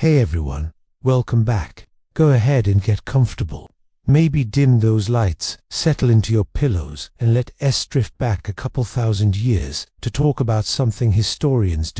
Hey everyone, welcome back. Go ahead and get comfortable. Maybe dim those lights, settle into your pillows, and let us drift back a couple thousand years to talk about something historians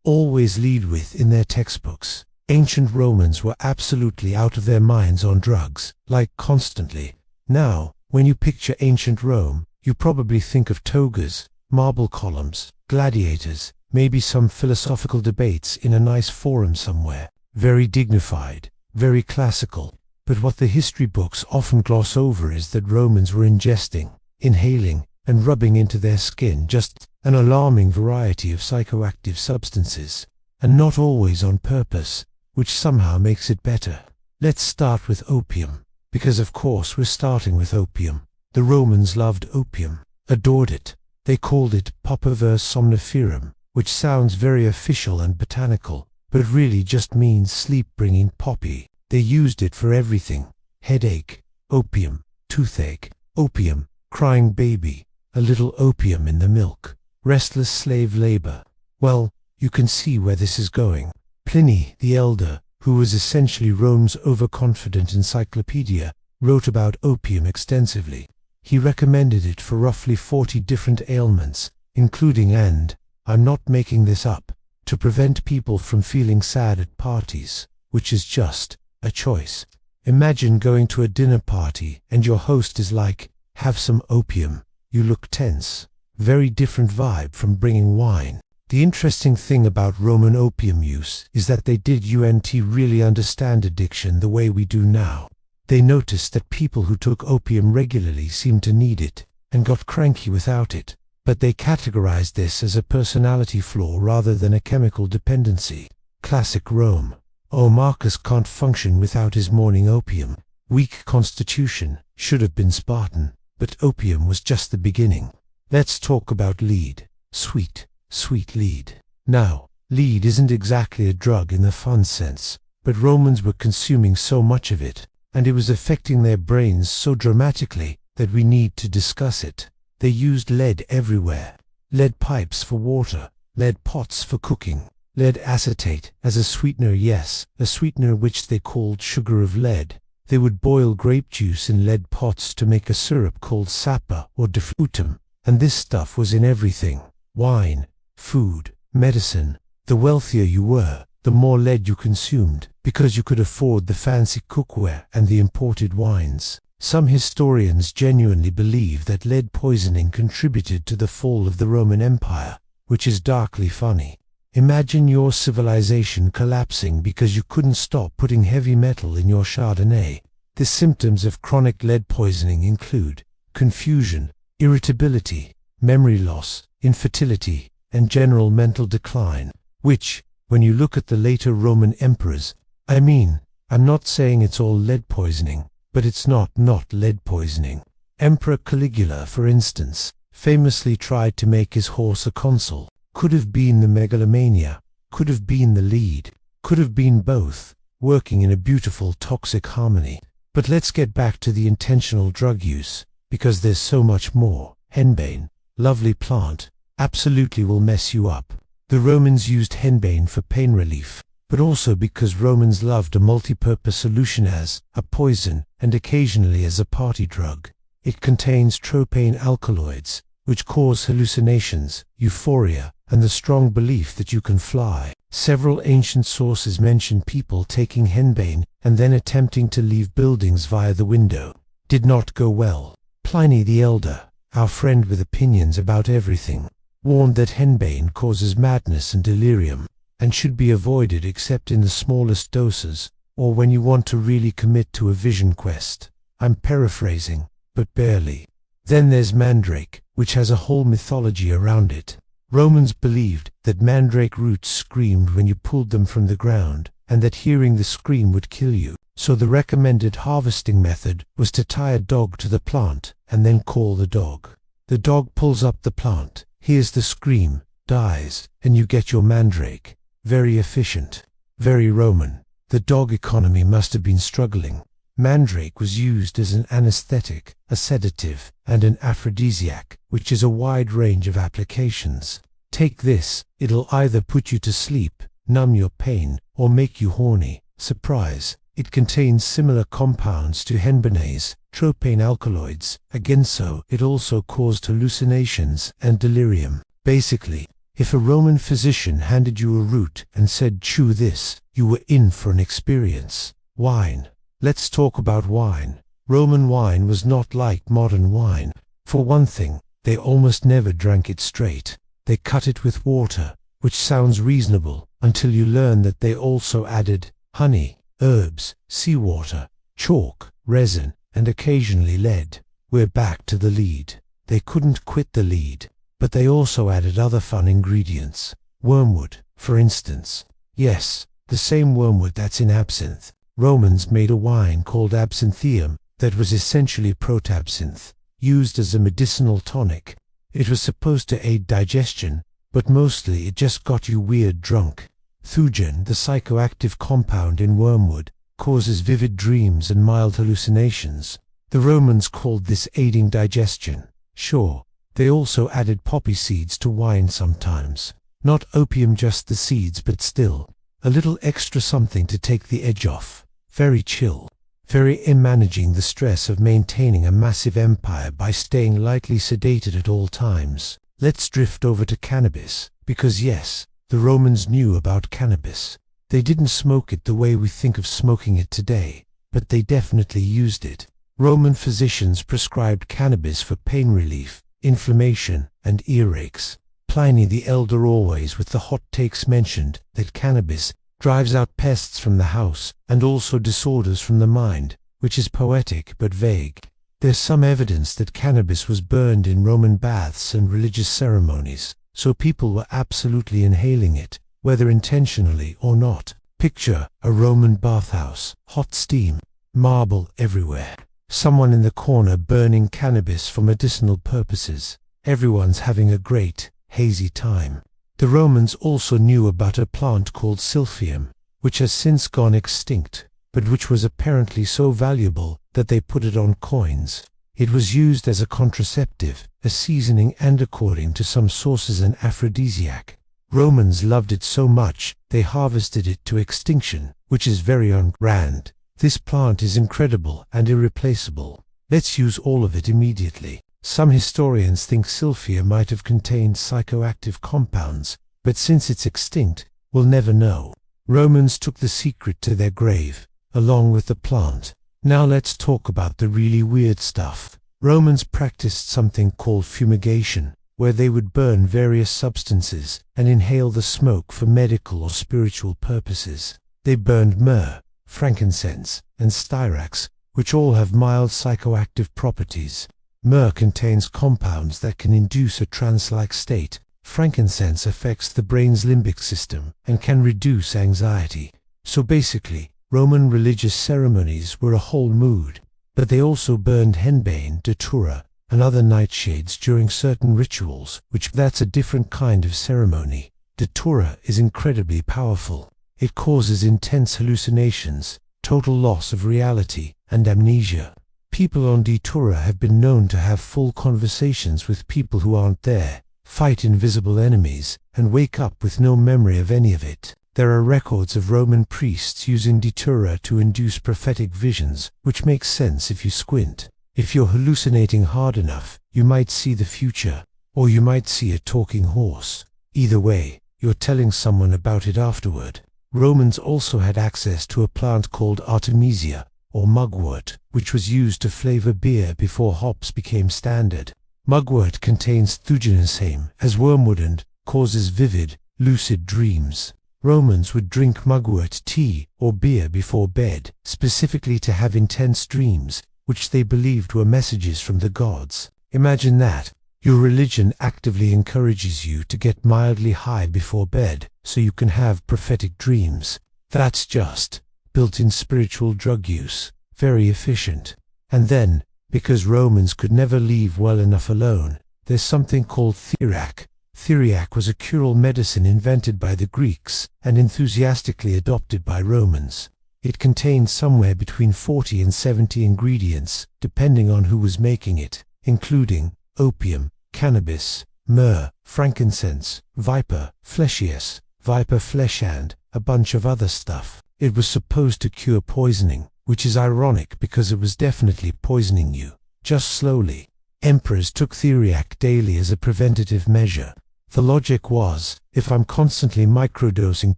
always lead with in their textbooks. Ancient Romans were absolutely out of their minds on drugs, like constantly. Now, when you picture ancient Rome, you probably think of togas, marble columns, gladiators, maybe some philosophical debates in a nice forum somewhere. Very dignified, very classical. But what the history books often gloss over is that Romans were ingesting, inhaling, and rubbing into their skin just an alarming variety of psychoactive substances, and not always on purpose, which somehow makes it better. Let's start with opium, because of course we're starting with opium. The Romans loved opium, adored it. They called it papaver somniferum, which sounds very official and botanical, but it really just means sleep-bringing poppy. They used it for everything. Headache, opium. Toothache, opium. Crying baby, a little opium in the milk. Restless slave labor. Well, you can see where this is going. Pliny the Elder, who was essentially Rome's overconfident encyclopedia, wrote about opium extensively. He recommended it for roughly 40 different ailments, including, and I'm not making this up, to prevent people from feeling sad at parties, which is just a choice. Imagine going to a dinner party and your host is like, have some opium. You look tense. Very different vibe from bringing wine. The interesting thing about Roman opium use is that they didn't really understand addiction the way we do now. They noticed that people who took opium regularly seemed to need it, and got cranky without it. But they categorized this as a personality flaw rather than a chemical dependency. Classic Rome. Oh, Marcus can't function without his morning opium. Weak constitution, should have been Spartan, but opium was just the beginning. Let's talk about lead. Sweet, sweet lead. Now, lead isn't exactly a drug in the fun sense, but Romans were consuming so much of it, and it was affecting their brains so dramatically that we need to discuss it. They used lead everywhere. Lead pipes for water, lead pots for cooking, lead acetate as a sweetener, yes, a sweetener which they called sugar of lead. They would boil grape juice in lead pots to make a syrup called sapa or defrutum, and this stuff was in everything. Wine, food, medicine. The wealthier you were, the more lead you consumed, because you could afford the fancy cookware and the imported wines. Some historians genuinely believe that lead poisoning contributed to the fall of the Roman Empire, which is darkly funny. Imagine your civilization collapsing because you couldn't stop putting heavy metal in your Chardonnay. The symptoms of chronic lead poisoning include confusion, irritability, memory loss, infertility, and general mental decline, which, when you look at the later Roman emperors, I'm not saying it's all lead poisoning, but it's not lead poisoning. Emperor Caligula, for instance, famously tried to make his horse a consul. Could have been the megalomania, could have been the lead, could have been both, working in a beautiful toxic harmony. But let's get back to the intentional drug use, because there's so much more. Henbane, lovely plant, absolutely will mess you up. The Romans used henbane for pain relief, but also because Romans loved a multi-purpose solution as a poison and occasionally as a party drug. It contains tropane alkaloids, which cause hallucinations, euphoria, and the strong belief that you can fly. Several ancient sources mention people taking henbane and then attempting to leave buildings via the window. Did not go well. Pliny the Elder, our friend with opinions about everything, warned that henbane causes madness and delirium, and should be avoided except in the smallest doses, or when you want to really commit to a vision quest. I'm paraphrasing, but barely. Then there's mandrake, which has a whole mythology around it. Romans believed that mandrake roots screamed when you pulled them from the ground, and that hearing the scream would kill you. So the recommended harvesting method was to tie a dog to the plant, and then call the dog. The dog pulls up the plant, hears the scream, dies, and you get your mandrake. Very efficient. Very Roman. The dog economy must have been struggling. Mandrake was used as an anesthetic, a sedative, and an aphrodisiac, which is a wide range of applications. Take this, it'll either put you to sleep, numb your pain, or make you horny. Surprise! It contains similar compounds to henbanases, tropane alkaloids. Again, so it also caused hallucinations and delirium. Basically, if a Roman physician handed you a root and said chew this, you were in for an experience. Wine. Let's talk about wine. Roman wine was not like modern wine. For one thing, they almost never drank it straight. They cut it with water, which sounds reasonable until you learn that they also added honey, herbs, seawater, chalk, resin, and occasionally lead. We're back to the lead. They couldn't quit the lead, but they also added other fun ingredients. Wormwood, for instance. Yes, the same wormwood that's in absinthe. Romans made a wine called absinthium that was essentially protabsinthe, used as a medicinal tonic. It was supposed to aid digestion, but mostly it just got you weird drunk. Thujan, the psychoactive compound in wormwood, causes vivid dreams and mild hallucinations. The Romans called this aiding digestion. Sure, they also added poppy seeds to wine sometimes. Not opium, just the seeds, but still, a little extra something to take the edge off. Very chill. Very in managing the stress of maintaining a massive empire by staying lightly sedated at all times. Let's drift over to cannabis, because yes, the Romans knew about cannabis. They didn't smoke it the way we think of smoking it today, but they definitely used it. Roman physicians prescribed cannabis for pain relief, inflammation, and earaches. Pliny the Elder, always with the hot takes, mentioned that cannabis drives out pests from the house and also disorders from the mind, which is poetic but vague. There's some evidence that cannabis was burned in Roman baths and religious ceremonies, so people were absolutely inhaling it, whether intentionally or not. Picture a Roman bathhouse, hot steam, marble everywhere. Someone in the corner burning cannabis for medicinal purposes. Everyone's having a great, hazy time. The Romans also knew about a plant called silphium, which has since gone extinct, but which was apparently so valuable that they put it on coins. It was used as a contraceptive, a seasoning, and according to some sources an aphrodisiac. Romans loved it so much, they harvested it to extinction, which is very on brand. This plant is incredible and irreplaceable. Let's use all of it immediately. Some historians think silphia might have contained psychoactive compounds, but since it's extinct, we'll never know. Romans took the secret to their grave, along with the plant. Now let's talk about the really weird stuff. Romans practiced something called fumigation, where they would burn various substances and inhale the smoke for medical or spiritual purposes. They burned myrrh, frankincense, and styrax, which all have mild psychoactive properties. Myrrh contains compounds that can induce a trance-like state. Frankincense affects the brain's limbic system and can reduce anxiety. So basically, Roman religious ceremonies were a whole mood. But they also burned henbane, datura, and other nightshades during certain rituals, that's a different kind of ceremony. Datura is incredibly powerful. It causes intense hallucinations, total loss of reality, and amnesia. People on datura have been known to have full conversations with people who aren't there, fight invisible enemies, and wake up with no memory of any of it. There are records of Roman priests using datura to induce prophetic visions, which makes sense if you squint. If you're hallucinating hard enough, you might see the future, or you might see a talking horse. Either way, you're telling someone about it afterward. Romans also had access to a plant called artemisia, or mugwort, which was used to flavor beer before hops became standard. Mugwort contains thujanisame as wormwood and causes vivid, lucid dreams. Romans would drink mugwort tea or beer before bed, specifically to have intense dreams, which they believed were messages from the gods. Imagine that. Your religion actively encourages you to get mildly high before bed, so you can have prophetic dreams. That's just built-in spiritual drug use. Very efficient. And then, because Romans could never leave well enough alone, there's something called theriac. Theriac was a cural medicine invented by the Greeks and enthusiastically adopted by Romans. It contained somewhere between 40 and 70 ingredients, depending on who was making it, including opium, cannabis, myrrh, frankincense, viper, fleshius, viper flesh, and a bunch of other stuff. It was supposed to cure poisoning, which is ironic because it was definitely poisoning you, just slowly. Emperors took theriac daily as a preventative measure. The logic was, if I'm constantly microdosing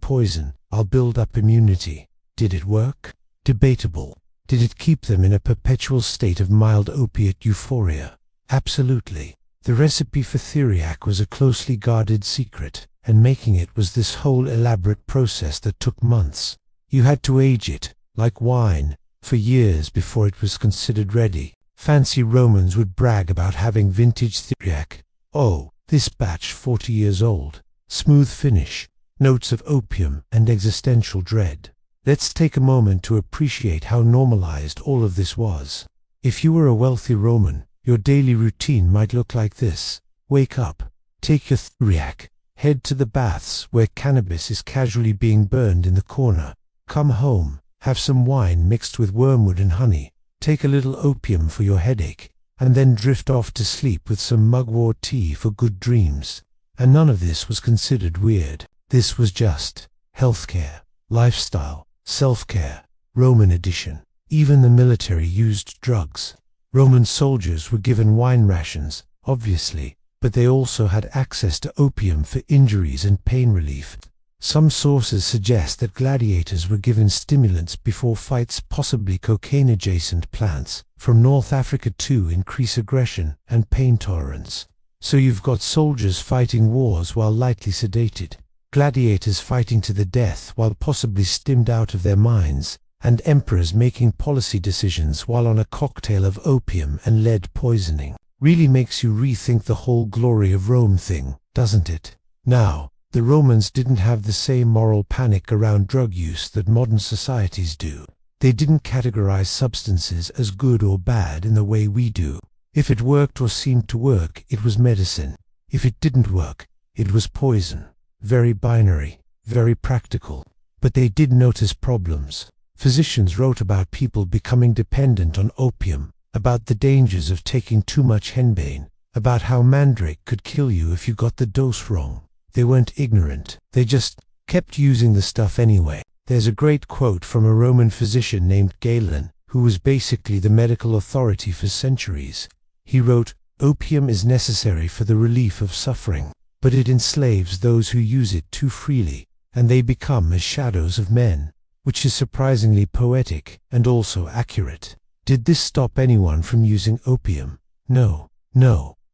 poison, I'll build up immunity. Did it work? Debatable. Did it keep them in a perpetual state of mild opiate euphoria? Absolutely. The recipe for theriac was a closely guarded secret, and making it was this whole elaborate process that took months. You had to age it, like wine, for years before it was considered ready. Fancy Romans would brag about having vintage theriac. Oh, this batch 40 years old. Smooth finish, notes of opium and existential dread. Let's take a moment to appreciate how normalized all of this was. If you were a wealthy Roman, your daily routine might look like this. Wake up, take your theriac, head to the baths where cannabis is casually being burned in the corner. Come home, have some wine mixed with wormwood and honey, take a little opium for your headache, and then drift off to sleep with some mugwort tea for good dreams. And none of this was considered weird. This was just healthcare, lifestyle, self-care, Roman edition. Even the military used drugs. Roman soldiers were given wine rations, obviously, but they also had access to opium for injuries and pain relief. Some sources suggest that gladiators were given stimulants before fights, possibly cocaine-adjacent plants, from North Africa to increase aggression and pain tolerance. So you've got soldiers fighting wars while lightly sedated, gladiators fighting to the death while possibly stimmed out of their minds, and emperors making policy decisions while on a cocktail of opium and lead poisoning. Really makes you rethink the whole glory of Rome thing, doesn't it? Now, the Romans didn't have the same moral panic around drug use that modern societies do. They didn't categorize substances as good or bad in the way we do. If it worked or seemed to work, it was medicine. If it didn't work, it was poison. Very binary, very practical. But they did notice problems. Physicians wrote about people becoming dependent on opium, about the dangers of taking too much henbane, about how mandrake could kill you if you got the dose wrong. They weren't ignorant, they just kept using the stuff anyway. There's a great quote from a Roman physician named Galen, who was basically the medical authority for centuries. He wrote, "Opium is necessary for the relief of suffering, but it enslaves those who use it too freely, and they become as shadows of men," which is surprisingly poetic and also accurate. Did this stop anyone from using opium? No,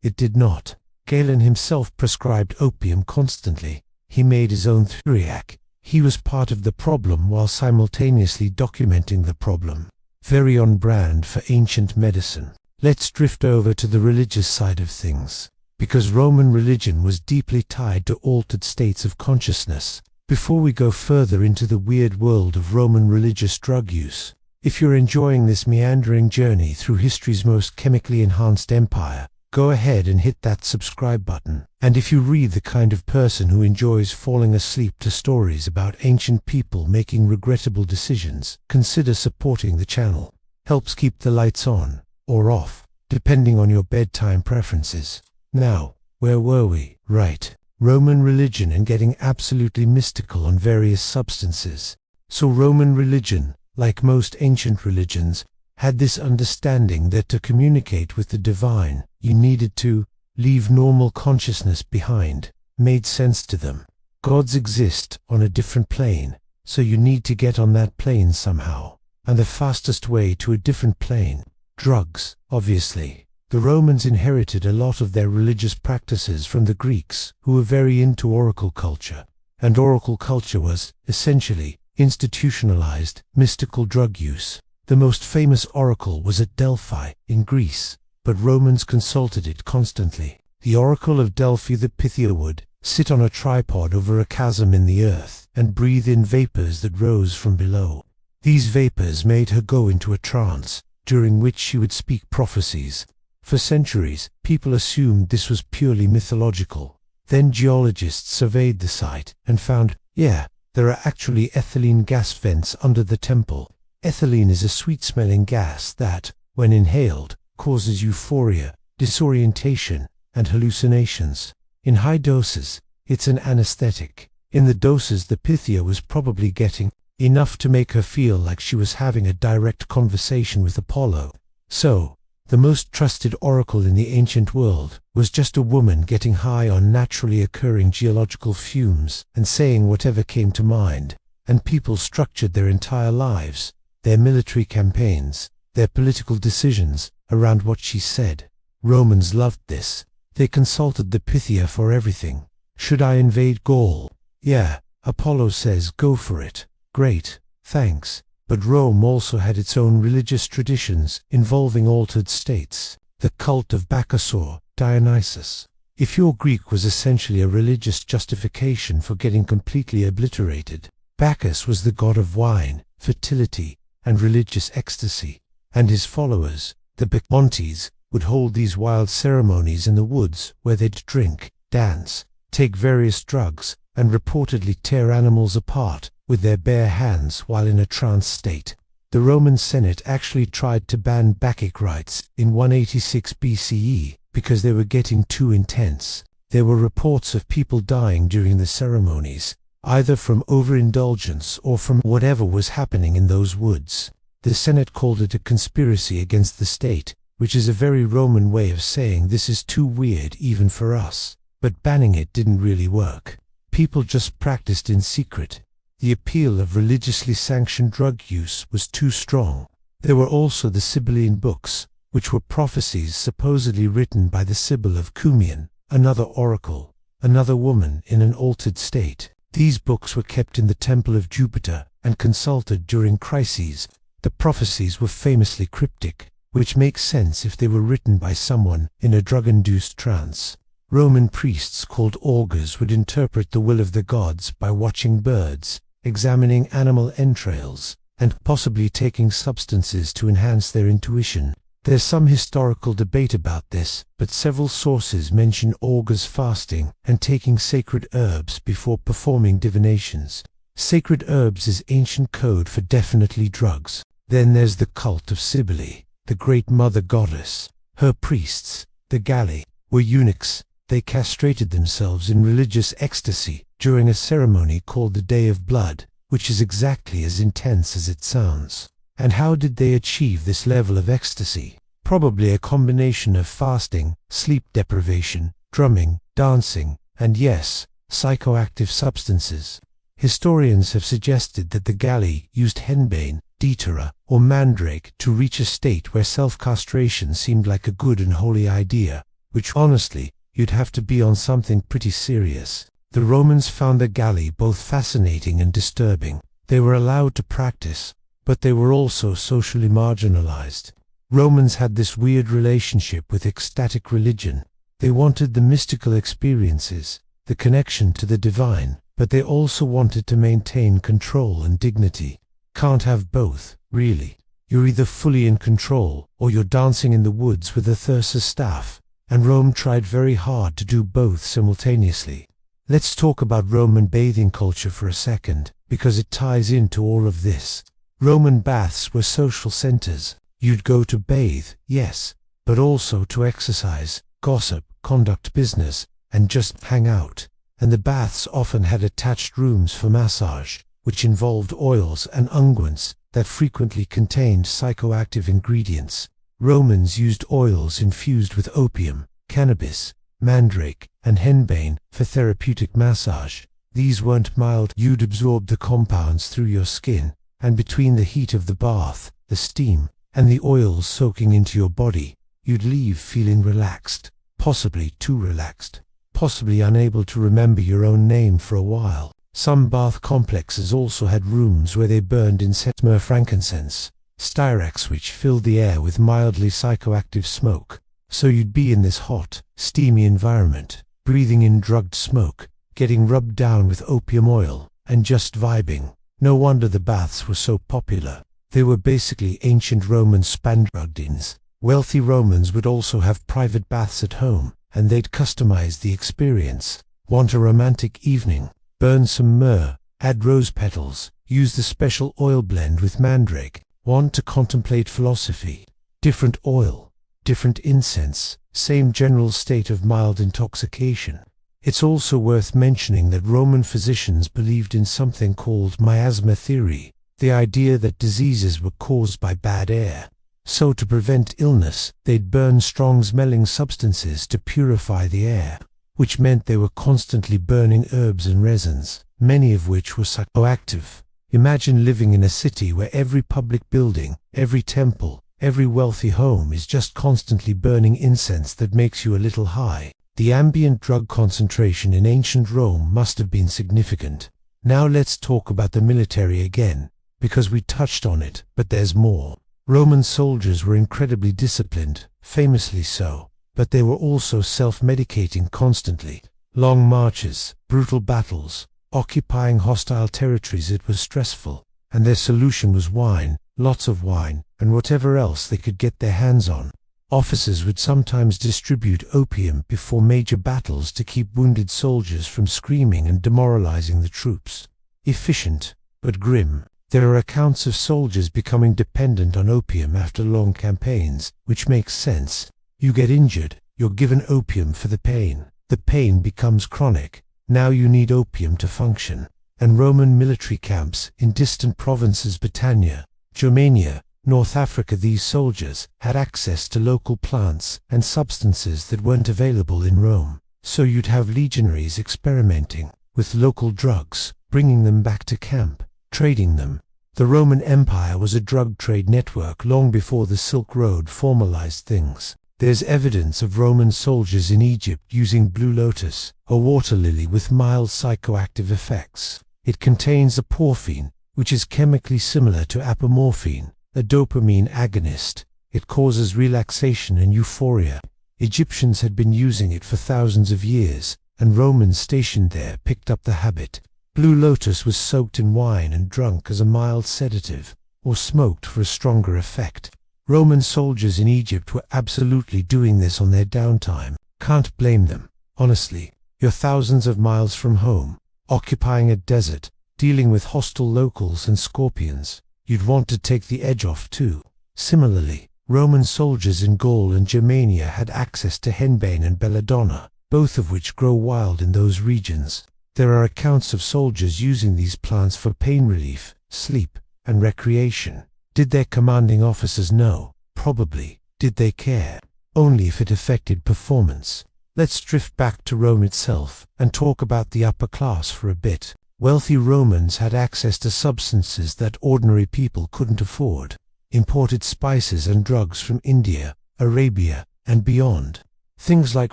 it did not. Galen himself prescribed opium constantly. He made his own theriac. He was part of the problem while simultaneously documenting the problem. Very on brand for ancient medicine. Let's drift over to the religious side of things, because Roman religion was deeply tied to altered states of consciousness. Before we go further into the weird world of Roman religious drug use, if you're enjoying this meandering journey through history's most chemically enhanced empire, go ahead and hit that subscribe button. And if you read the kind of person who enjoys falling asleep to stories about ancient people making regrettable decisions, consider supporting the channel. Helps keep the lights on, or off, depending on your bedtime preferences. Now, where were we? Right. Roman religion and getting absolutely mystical on various substances. So Roman religion, like most ancient religions, had this understanding that to communicate with the divine, you needed to leave normal consciousness behind. Made sense to them. Gods exist on a different plane, so you need to get on that plane somehow. And the fastest way to a different plane? Drugs, obviously. The Romans inherited a lot of their religious practices from the Greeks, who were very into oracle culture. And oracle culture was, essentially, institutionalized, mystical drug use. The most famous oracle was at Delphi, in Greece, but Romans consulted it constantly. The Oracle of Delphi, the Pythia, would sit on a tripod over a chasm in the earth and breathe in vapors that rose from below. These vapors made her go into a trance, during which she would speak prophecies. For centuries, people assumed this was purely mythological. Then geologists surveyed the site and found, there are actually ethylene gas vents under the temple. Ethylene is a sweet-smelling gas that, when inhaled, causes euphoria, disorientation, and hallucinations. In high doses, it's an anesthetic. In the doses the Pythia was probably getting, enough to make her feel like she was having a direct conversation with Apollo. So, the most trusted oracle in the ancient world was just a woman getting high on naturally occurring geological fumes and saying whatever came to mind, and people structured their entire lives, their military campaigns, their political decisions, around what she said. Romans loved this. They consulted the Pythia for everything. Should I invade Gaul? Yeah, Apollo says go for it. Great, thanks. But Rome also had its own religious traditions involving altered states. The cult of Bacchus or Dionysus. If your Greek was essentially a religious justification for getting completely obliterated, Bacchus was the god of wine, fertility, and religious ecstasy, and his followers, the Bacchantes, would hold these wild ceremonies in the woods where they'd drink, dance, take various drugs, and reportedly tear animals apart with their bare hands while in a trance state. The Roman Senate actually tried to ban Bacchic rites in 186 BCE because they were getting too intense. There were reports of people dying during the ceremonies, either from overindulgence or from whatever was happening in those woods. The Senate called it a conspiracy against the state, which is a very Roman way of saying this is too weird even for us. But banning it didn't really work. People just practiced in secret. The appeal of religiously sanctioned drug use was too strong. There were also the Sibylline books, which were prophecies supposedly written by the Sibyl of Cumian, another oracle, another woman in an altered state. These books were kept in the temple of Jupiter and consulted during crises. The prophecies were famously cryptic, which makes sense if they were written by someone in a drug-induced trance. Roman priests called augurs would interpret the will of the gods by watching birds, examining animal entrails, and possibly taking substances to enhance their intuition. There's some historical debate about this, but several sources mention augurs fasting and taking sacred herbs before performing divinations. Sacred herbs is ancient code for definitely drugs. Then there's the cult of Cybele, the great mother goddess. Her priests, the Galli, were eunuchs. They castrated themselves in religious ecstasy during a ceremony called the Day of Blood, which is exactly as intense as it sounds. And how did they achieve this level of ecstasy? Probably a combination of fasting, sleep deprivation, drumming, dancing, and yes, psychoactive substances. Historians have suggested that the Galli used henbane, datura, or mandrake to reach a state where self-castration seemed like a good and holy idea, which honestly, you'd have to be on something pretty serious. The Romans found the Galli both fascinating and disturbing. They were allowed to practice, but they were also socially marginalized. Romans had this weird relationship with ecstatic religion. They wanted the mystical experiences, the connection to the divine, but they also wanted to maintain control and dignity. Can't have both, really. You're either fully in control, or you're dancing in the woods with a thyrsus staff. And Rome tried very hard to do both simultaneously. Let's talk about Roman bathing culture for a second, because it ties into all of this. Roman baths were social centers. You'd go to bathe, yes, but also to exercise, gossip, conduct business, and just hang out. And the baths often had attached rooms for massage, which involved oils and unguents that frequently contained psychoactive ingredients. Romans used oils infused with opium, cannabis, mandrake, and henbane for therapeutic massage. These weren't mild. You'd absorb the compounds through your skin, and between the heat of the bath, the steam, and the oils soaking into your body, you'd leave feeling relaxed, possibly too relaxed, possibly unable to remember your own name for a while. Some bath complexes also had rooms where they burned incense, frankincense, styrax, which filled the air with mildly psychoactive smoke. So you'd be in this hot, steamy environment, breathing in drugged smoke, getting rubbed down with opium oil, and just vibing. No wonder the baths were so popular. They were basically ancient Roman spandrugdins. Wealthy Romans would also have private baths at home, and they'd customize the experience. Want a romantic evening? Burn some myrrh, add rose petals, use the special oil blend with mandrake. Want to contemplate philosophy? Different oil, different incense, same general state of mild intoxication. It's also worth mentioning that Roman physicians believed in something called miasma theory, the idea that diseases were caused by bad air. So to prevent illness, they'd burn strong-smelling substances to purify the air, which meant they were constantly burning herbs and resins, many of which were psychoactive. Imagine living in a city where every public building, every temple, every wealthy home is just constantly burning incense that makes you a little high. The ambient drug concentration in ancient Rome must have been significant. Now let's talk about the military again, because we touched on it, but there's more. Roman soldiers were incredibly disciplined, famously so, but they were also self-medicating constantly. Long marches, brutal battles, occupying hostile territories, it was stressful, and their solution was wine, lots of wine, and whatever else they could get their hands on. Officers would sometimes distribute opium before major battles to keep wounded soldiers from screaming and demoralizing the troops. Efficient, but grim. There are accounts of soldiers becoming dependent on opium after long campaigns, which makes sense. You get injured, you're given opium for the pain. The pain becomes chronic. Now you need opium to function. And Roman military camps in distant provinces, Britannia, Germania, North Africa, these soldiers had access to local plants and substances that weren't available in Rome. So you'd have legionaries experimenting with local drugs, bringing them back to camp, trading them. The Roman Empire was a drug trade network long before the Silk Road formalized things. There's evidence of Roman soldiers in Egypt using blue lotus, a water lily with mild psychoactive effects. It contains a porphine, which is chemically similar to apomorphine, a dopamine agonist. It causes relaxation and euphoria. Egyptians had been using it for thousands of years, and Romans stationed there picked up the habit. Blue lotus was soaked in wine and drunk as a mild sedative, or smoked for a stronger effect. Roman soldiers in Egypt were absolutely doing this on their downtime. Can't blame them. Honestly, you're thousands of miles from home, occupying a desert, dealing with hostile locals and scorpions. You'd want to take the edge off too. Similarly, Roman soldiers in Gaul and Germania had access to henbane and belladonna, both of which grow wild in those regions. There are accounts of soldiers using these plants for pain relief, sleep, and recreation. Did their commanding officers know? Probably. Did they care? Only if it affected performance. Let's drift back to Rome itself and talk about the upper class for a bit. Wealthy Romans had access to substances that ordinary people couldn't afford. Imported spices and drugs from India, Arabia, and beyond. Things like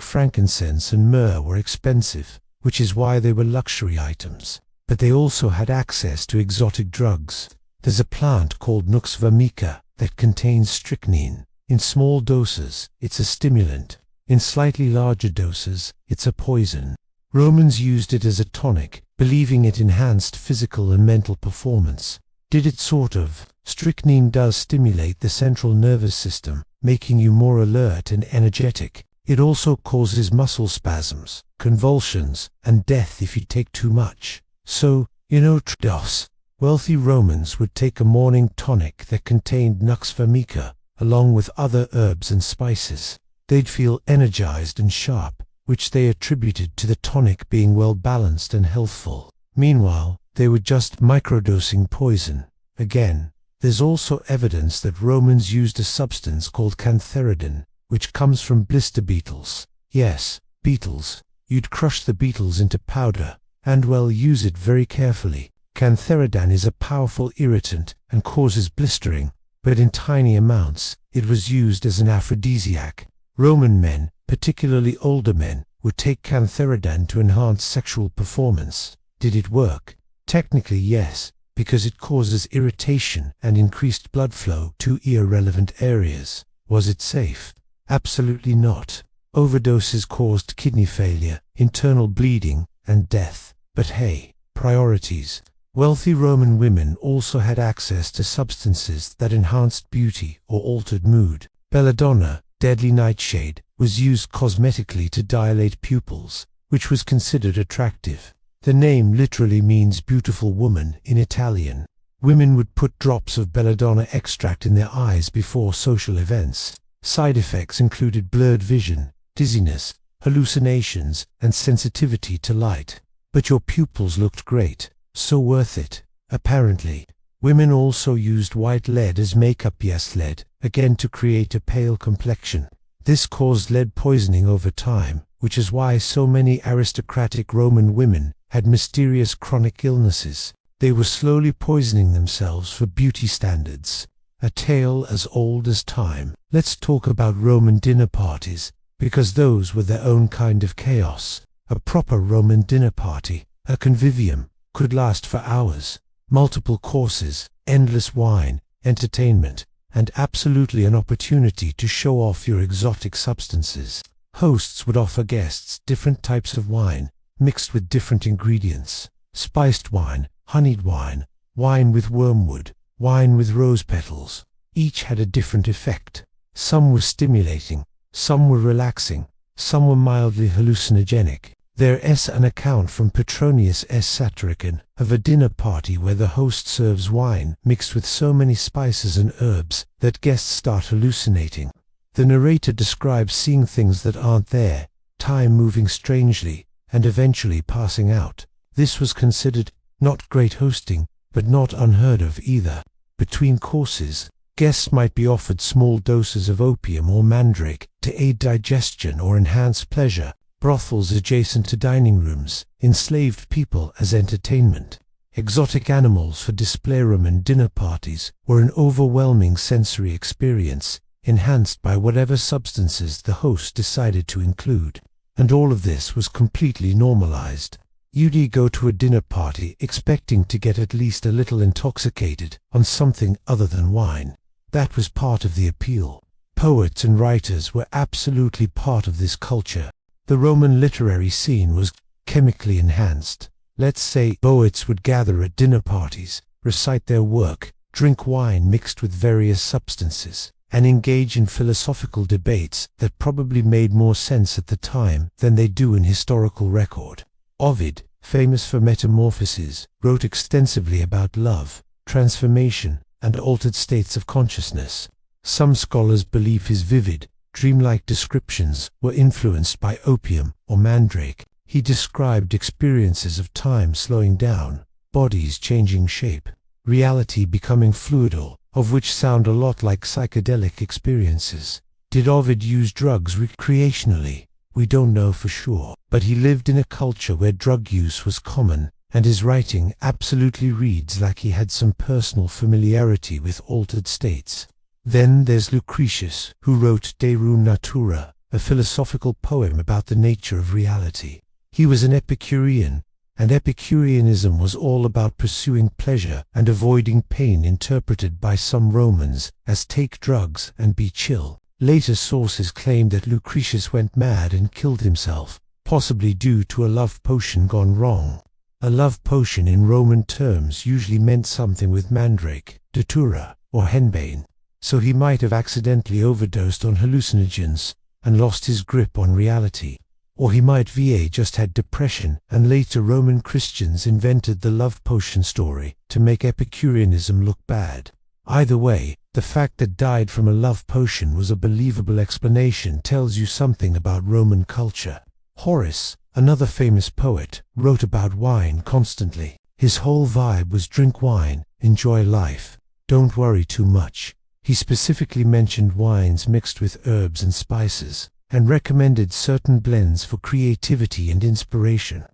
frankincense and myrrh were expensive, which is why they were luxury items. But they also had access to exotic drugs. There's a plant called Nux vomica that contains strychnine. In small doses, it's a stimulant. In slightly larger doses, it's a poison. Romans used it as a tonic, believing it enhanced physical and mental performance. Did it sort of? Strychnine does stimulate the central nervous system, making you more alert and energetic. It also causes muscle spasms, convulsions, and death if you take too much. So, trade-offs. Wealthy Romans would take a morning tonic that contained Nux vomica, along with other herbs and spices. They'd feel energized and sharp, which they attributed to the tonic being well balanced and healthful. Meanwhile, they were just microdosing poison. Again, there's also evidence that Romans used a substance called cantheridin, which comes from blister beetles. Yes, beetles. You'd crush the beetles into powder, and use it very carefully. Cantheridin is a powerful irritant and causes blistering, but in tiny amounts. It was used as an aphrodisiac. Roman men, particularly older men, would take cantheridin to enhance sexual performance. Did it work? Technically yes, because it causes irritation and increased blood flow to irrelevant areas. Was it safe? Absolutely not. Overdoses caused kidney failure, internal bleeding, and death. But hey, priorities. Wealthy Roman women also had access to substances that enhanced beauty or altered mood. Belladonna, deadly nightshade, was used cosmetically to dilate pupils, which was considered attractive. The name literally means beautiful woman in Italian. Women would put drops of belladonna extract in their eyes before social events. Side effects included blurred vision, dizziness, hallucinations, and sensitivity to light. But your pupils looked great, so worth it, apparently. Women also used white lead as makeup, yes, lead, again to create a pale complexion. This caused lead poisoning over time, which is why so many aristocratic Roman women had mysterious chronic illnesses. They were slowly poisoning themselves for beauty standards. A tale as old as time. Let's talk about Roman dinner parties, because those were their own kind of chaos. A proper Roman dinner party, a convivium, could last for hours. Multiple courses, endless wine, entertainment, and absolutely an opportunity to show off your exotic substances. Hosts would offer guests different types of wine, mixed with different ingredients. Spiced wine, honeyed wine, wine with wormwood, wine with rose petals. Each had a different effect. Some were stimulating, some were relaxing, some were mildly hallucinogenic. There is an account from Petronius S. Satiricon of a dinner party where the host serves wine mixed with so many spices and herbs that guests start hallucinating. The narrator describes seeing things that aren't there, time moving strangely, and eventually passing out. This was considered not great hosting, but not unheard of either. Between courses, guests might be offered small doses of opium or mandrake to aid digestion or enhance pleasure. Brothels adjacent to dining rooms, enslaved people as entertainment. Exotic animals for display. Roman dinner parties were an overwhelming sensory experience, enhanced by whatever substances the host decided to include. And all of this was completely normalized. You'd go to a dinner party expecting to get at least a little intoxicated on something other than wine. That was part of the appeal. Poets and writers were absolutely part of this culture. The Roman literary scene was chemically enhanced. Let's say poets would gather at dinner parties, recite their work, drink wine mixed with various substances, and engage in philosophical debates that probably made more sense at the time than they do in historical record. Ovid, famous for Metamorphoses, wrote extensively about love, transformation, and altered states of consciousness. Some scholars believe his vivid, dreamlike descriptions were influenced by opium or mandrake. He described experiences of time slowing down, bodies changing shape, reality becoming fluidal, of which sound a lot like psychedelic experiences. Did Ovid use drugs recreationally? We don't know for sure, but he lived in a culture where drug use was common, and his writing absolutely reads like he had some personal familiarity with altered states. Then there's Lucretius, who wrote De Rerum Natura, a philosophical poem about the nature of reality. He was an Epicurean, and Epicureanism was all about pursuing pleasure and avoiding pain, interpreted by some Romans as take drugs and be chill. Later sources claim that Lucretius went mad and killed himself, possibly due to a love potion gone wrong. A love potion in Roman terms usually meant something with mandrake, datura, or henbane. So he might have accidentally overdosed on hallucinogens and lost his grip on reality. Or he might have just had depression, and later Roman Christians invented the love potion story to make Epicureanism look bad. Either way, the fact that died from a love potion was a believable explanation tells you something about Roman culture. Horace, another famous poet, wrote about wine constantly. His whole vibe was drink wine, enjoy life, don't worry too much. He specifically mentioned wines mixed with herbs and spices, and recommended certain blends for creativity and inspiration.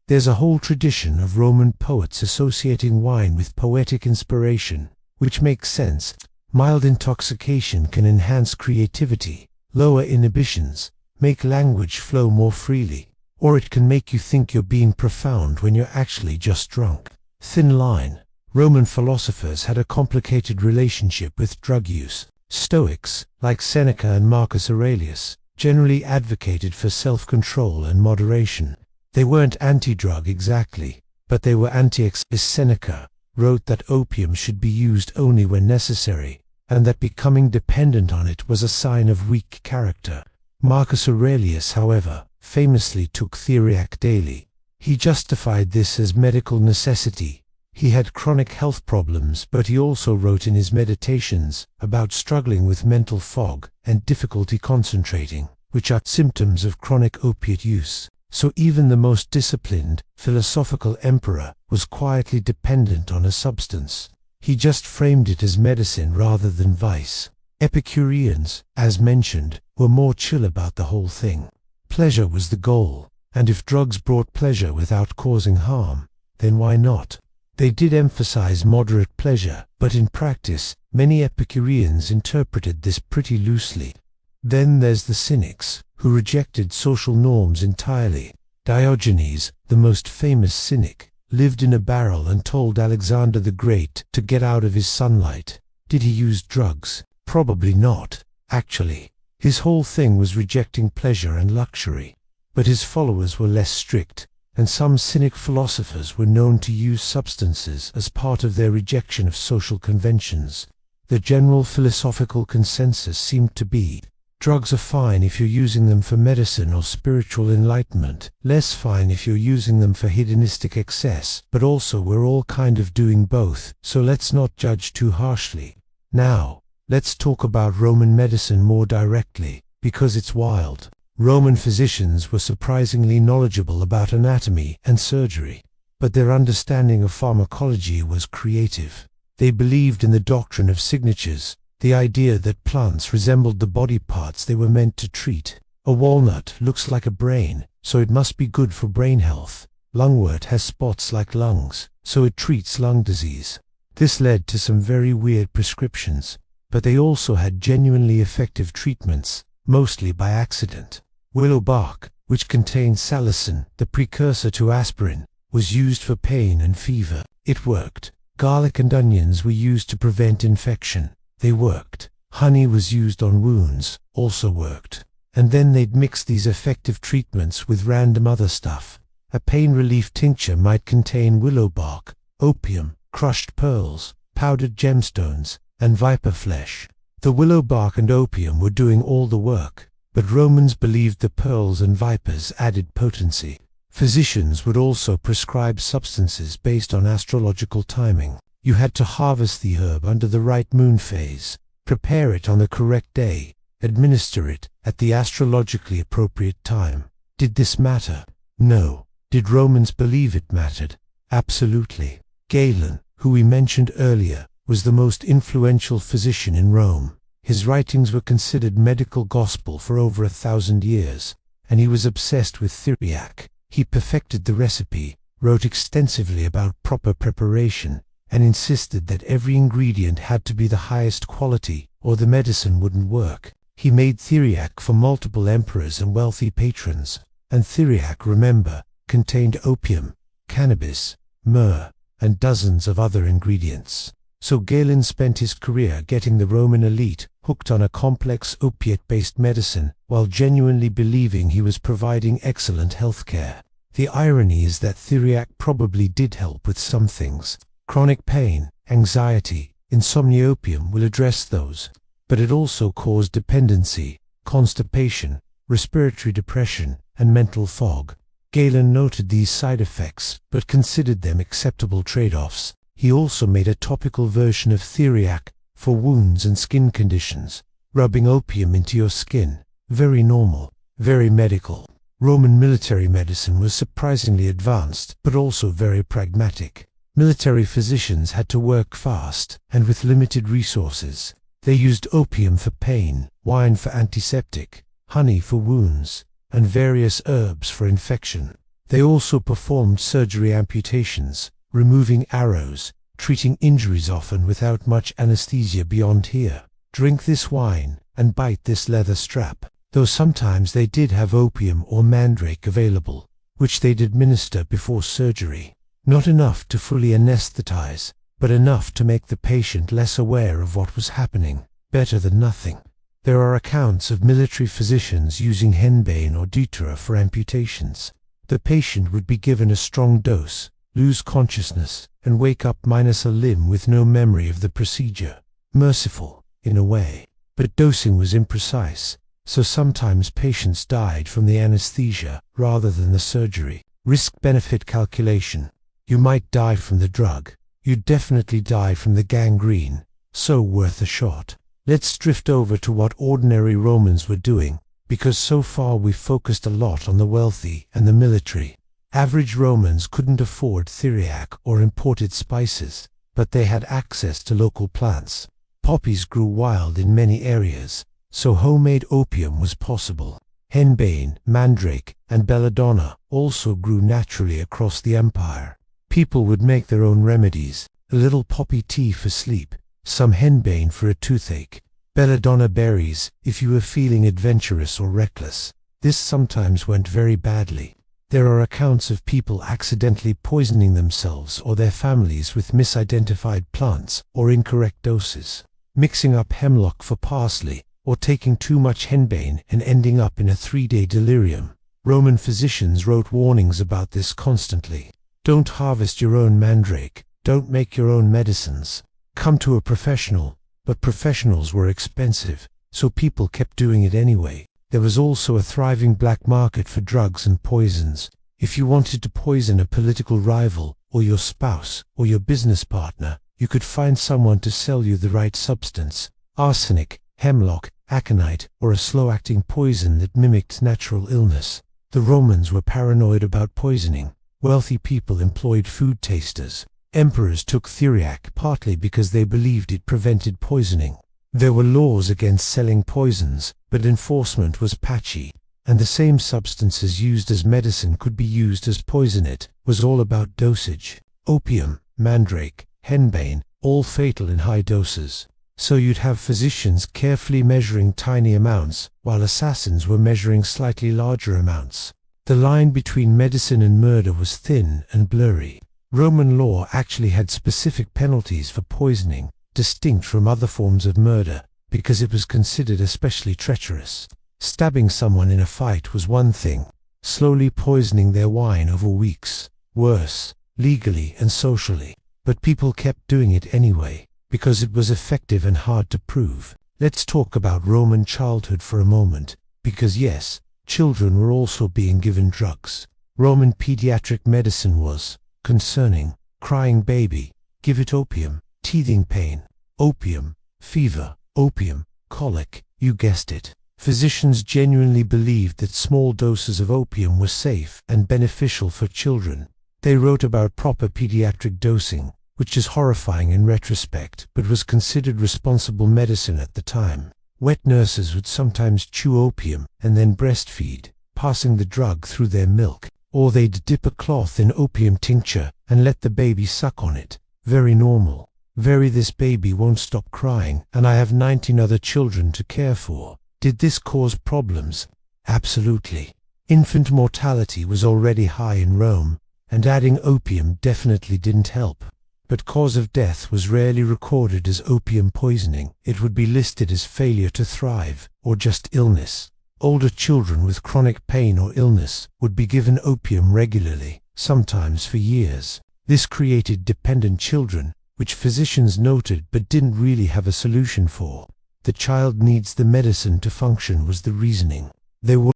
There's a whole tradition of Roman poets associating wine with poetic inspiration, which makes sense. Mild intoxication can enhance creativity, lower inhibitions, make language flow more freely, or it can make you think you're being profound when you're actually just drunk. Thin line. Roman philosophers had a complicated relationship with drug use. Stoics, like Seneca and Marcus Aurelius, generally advocated for self-control and moderation. They weren't anti-drug exactly, but they were anti-ex. Seneca wrote that opium should be used only when necessary, and that becoming dependent on it was a sign of weak character. Marcus Aurelius, however, famously took theriac daily. He justified this as medical necessity. He had chronic health problems, but he also wrote in his meditations about struggling with mental fog and difficulty concentrating. which are symptoms of chronic opiate use. So even the most disciplined, philosophical emperor was quietly dependent on a substance. He just framed it as medicine rather than vice. Epicureans, as mentioned, were more chill about the whole thing. Pleasure was the goal, and if drugs brought pleasure without causing harm, then why not? They did emphasize moderate pleasure, but in practice, many Epicureans interpreted this pretty loosely. Then there's the cynics, who rejected social norms entirely. Diogenes, the most famous cynic, lived in a barrel and told Alexander the Great to get out of his sunlight. Did he use drugs? Probably not, actually. His whole thing was rejecting pleasure and luxury. But his followers were less strict, and some cynic philosophers were known to use substances as part of their rejection of social conventions. The general philosophical consensus seemed to be, drugs are fine if you're using them for medicine or spiritual enlightenment, less fine if you're using them for hedonistic excess, but also we're all kind of doing both, so let's not judge too harshly. Now, let's talk about Roman medicine more directly, because it's wild. Roman physicians were surprisingly knowledgeable about anatomy and surgery, but their understanding of pharmacology was creative. They believed in the doctrine of signatures, the idea that plants resembled the body parts they were meant to treat. A walnut looks like a brain, so it must be good for brain health. Lungwort has spots like lungs, so it treats lung disease. This led to some very weird prescriptions, but they also had genuinely effective treatments, mostly by accident. Willow bark, which contained salicin, the precursor to aspirin, was used for pain and fever. It worked. Garlic and onions were used to prevent infection. They worked. Honey was used on wounds, also worked. And then they'd mix these effective treatments with random other stuff. A pain relief tincture might contain willow bark, opium, crushed pearls, powdered gemstones, and viper flesh. The willow bark and opium were doing all the work, but Romans believed the pearls and vipers added potency. Physicians would also prescribe substances based on astrological timing. You had to harvest the herb under the right moon phase, prepare it on the correct day, administer it at the astrologically appropriate time. Did this matter? No. Did Romans believe it mattered? Absolutely. Galen, who we mentioned earlier, was the most influential physician in Rome. His writings were considered medical gospel for over 1,000 years, and he was obsessed with theriac. He perfected the recipe, wrote extensively about proper preparation, and insisted that every ingredient had to be the highest quality, or the medicine wouldn't work. He made theriac for multiple emperors and wealthy patrons, and theriac, remember, contained opium, cannabis, myrrh, and dozens of other ingredients. So Galen spent his career getting the Roman elite hooked on a complex opiate-based medicine while genuinely believing he was providing excellent health care. The irony is that theriac probably did help with some things. Chronic pain, anxiety, insomnia. Opium will address those, but it also caused dependency, constipation, respiratory depression, and mental fog. Galen noted these side effects, but considered them acceptable trade-offs. He also made a topical version of theriac for wounds and skin conditions, rubbing opium into your skin. Very normal, very medical. Roman military medicine was surprisingly advanced, but also very pragmatic. Military physicians had to work fast and with limited resources. They used opium for pain, wine for antiseptic, honey for wounds, and various herbs for infection. They also performed surgery amputations, removing arrows, treating injuries often without much anesthesia beyond here. Drink this wine and bite this leather strap. Though sometimes they did have opium or mandrake available, which they'd administer before surgery. Not enough to fully anesthetize, but enough to make the patient less aware of what was happening. Better than nothing. There are accounts of military physicians using henbane or deutera for amputations. The patient would be given a strong dose, lose consciousness, and wake up minus a limb with no memory of the procedure. Merciful, in a way, but dosing was imprecise, so sometimes patients died from the anesthesia rather than the surgery. Risk-benefit calculation. You might die from the drug. You'd definitely die from the gangrene, so worth a shot. Let's drift over to what ordinary Romans were doing, because so far we've focused a lot on the wealthy and the military. Average Romans couldn't afford theriac or imported spices, but they had access to local plants. Poppies grew wild in many areas, so homemade opium was possible. Henbane, mandrake, and belladonna also grew naturally across the empire. People would make their own remedies, a little poppy tea for sleep, some henbane for a toothache, belladonna berries if you were feeling adventurous or reckless. This sometimes went very badly. There are accounts of people accidentally poisoning themselves or their families with misidentified plants or incorrect doses, mixing up hemlock for parsley, or taking too much henbane and ending up in a 3-day delirium. Roman physicians wrote warnings about this constantly. Don't harvest your own mandrake, don't make your own medicines, come to a professional. But professionals were expensive, so people kept doing it anyway. There was also a thriving black market for drugs and poisons. If you wanted to poison a political rival, or your spouse, or your business partner, you could find someone to sell you the right substance: arsenic, hemlock, aconite, or a slow-acting poison that mimicked natural illness. The Romans were paranoid about poisoning. Wealthy people employed food tasters. Emperors took theriac partly because they believed it prevented poisoning. There were laws against selling poisons, but enforcement was patchy, and the same substances used as medicine could be used as poison. It was all about dosage. Opium, mandrake, henbane, all fatal in high doses. So you'd have physicians carefully measuring tiny amounts, while assassins were measuring slightly larger amounts. The line between medicine and murder was thin and blurry. Roman law actually had specific penalties for poisoning, distinct from other forms of murder, because it was considered especially treacherous. Stabbing someone in a fight was one thing. Slowly poisoning their wine over weeks, worse, legally and socially. But people kept doing it anyway, because it was effective and hard to prove. Let's talk about Roman childhood for a moment, because yes, children were also being given drugs. Roman pediatric medicine was concerning. Crying baby, give it opium. Teething pain, opium. Fever, opium. Colic, you guessed it. Physicians genuinely believed that small doses of opium were safe and beneficial for children. They wrote about proper pediatric dosing, which is horrifying in retrospect, but was considered responsible medicine at the time. Wet nurses would sometimes chew opium and then breastfeed, passing the drug through their milk. Or they'd dip a cloth in opium tincture and let the baby suck on it. Very normal. Very, this baby won't stop crying, and I have 19 other children to care for. Did this cause problems? Absolutely. Infant mortality was already high in Rome, and adding opium definitely didn't help. But cause of death was rarely recorded as opium poisoning. It would be listed as failure to thrive, or just illness. Older children with chronic pain or illness would be given opium regularly, sometimes for years. This created dependent children, which physicians noted but didn't really have a solution for. The child needs the medicine to function was the reasoning. They were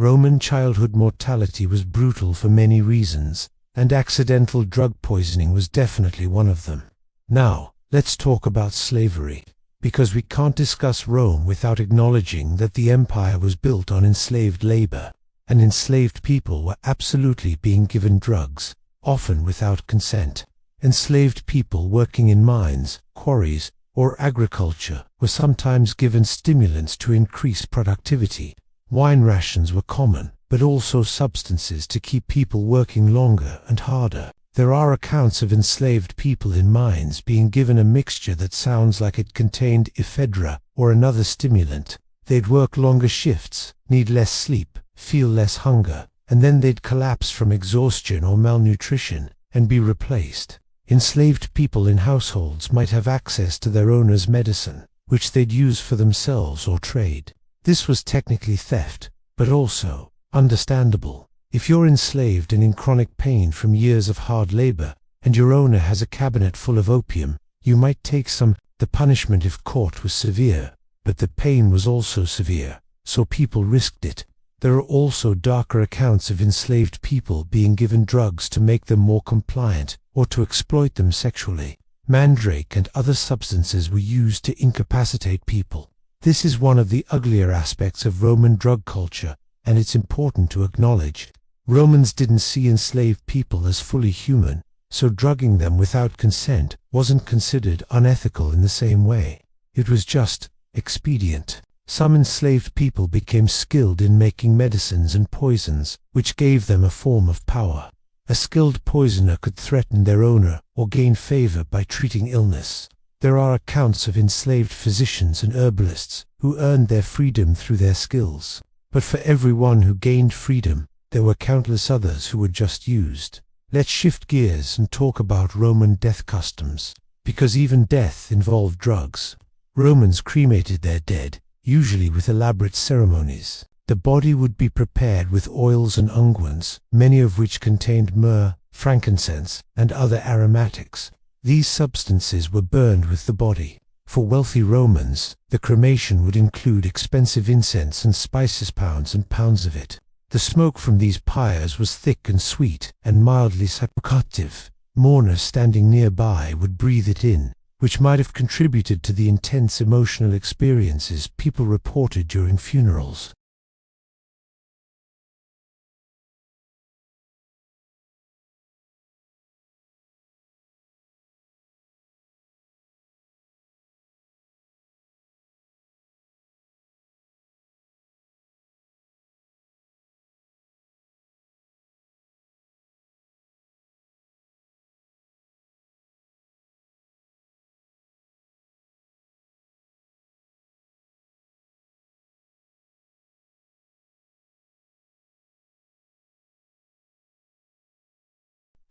Roman childhood mortality was brutal for many reasons, and accidental drug poisoning was definitely one of them. Now, let's talk about slavery, because we can't discuss Rome without acknowledging that the empire was built on enslaved labor, and enslaved people were absolutely being given drugs, often without consent. Enslaved people working in mines, quarries, or agriculture were sometimes given stimulants to increase productivity. Wine rations were common, but also substances to keep people working longer and harder. There are accounts of enslaved people in mines being given a mixture that sounds like it contained ephedra or another stimulant. They'd work longer shifts, need less sleep, feel less hunger, and then they'd collapse from exhaustion or malnutrition and be replaced. Enslaved people in households might have access to their owner's medicine. which they'd use for themselves or trade. This was technically theft, but also understandable. If you're enslaved and in chronic pain from years of hard labor, and your owner has a cabinet full of opium, you might take some. The punishment if caught was severe, but the pain was also severe, so people risked it. There are also darker accounts of enslaved people being given drugs to make them more compliant, or to exploit them sexually. Mandrake and other substances were used to incapacitate people. This is one of the uglier aspects of Roman drug culture, and it's important to acknowledge. Romans didn't see enslaved people as fully human, so drugging them without consent wasn't considered unethical in the same way. It was just expedient. Some enslaved people became skilled in making medicines and poisons, which gave them a form of power. A skilled poisoner could threaten their owner or gain favor by treating illness. There are accounts of enslaved physicians and herbalists who earned their freedom through their skills. But for everyone who gained freedom, there were countless others who were just used. Let's shift gears and talk about Roman death customs, because even death involved drugs. Romans cremated their dead, usually with elaborate ceremonies. The body would be prepared with oils and unguents, many of which contained myrrh, frankincense, and other aromatics. These substances were burned with the body. For wealthy Romans, the cremation would include expensive incense and spices, pounds and pounds of it. The smoke from these pyres was thick and sweet, and mildly psychoactive. Mourners standing nearby would breathe it in, which might have contributed to the intense emotional experiences people reported during funerals.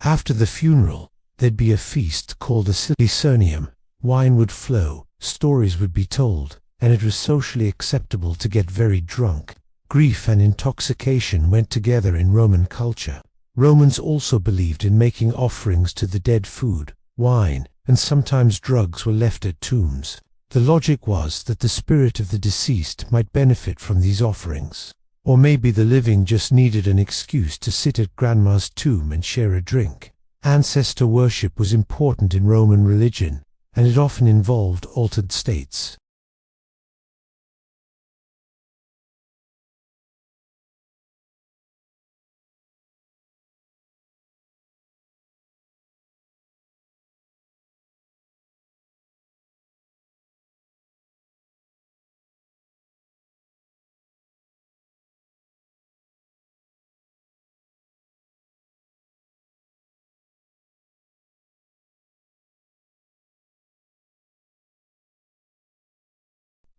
After the funeral, there'd be a feast called a Lycernium. Wine would flow, stories would be told, and it was socially acceptable to get very drunk. Grief and intoxication went together in Roman culture. Romans also believed in making offerings to the dead. Food, wine, and sometimes drugs were left at tombs. The logic was that the spirit of the deceased might benefit from these offerings. Or maybe the living just needed an excuse to sit at grandma's tomb and share a drink. Ancestor worship was important in Roman religion, and it often involved altered states.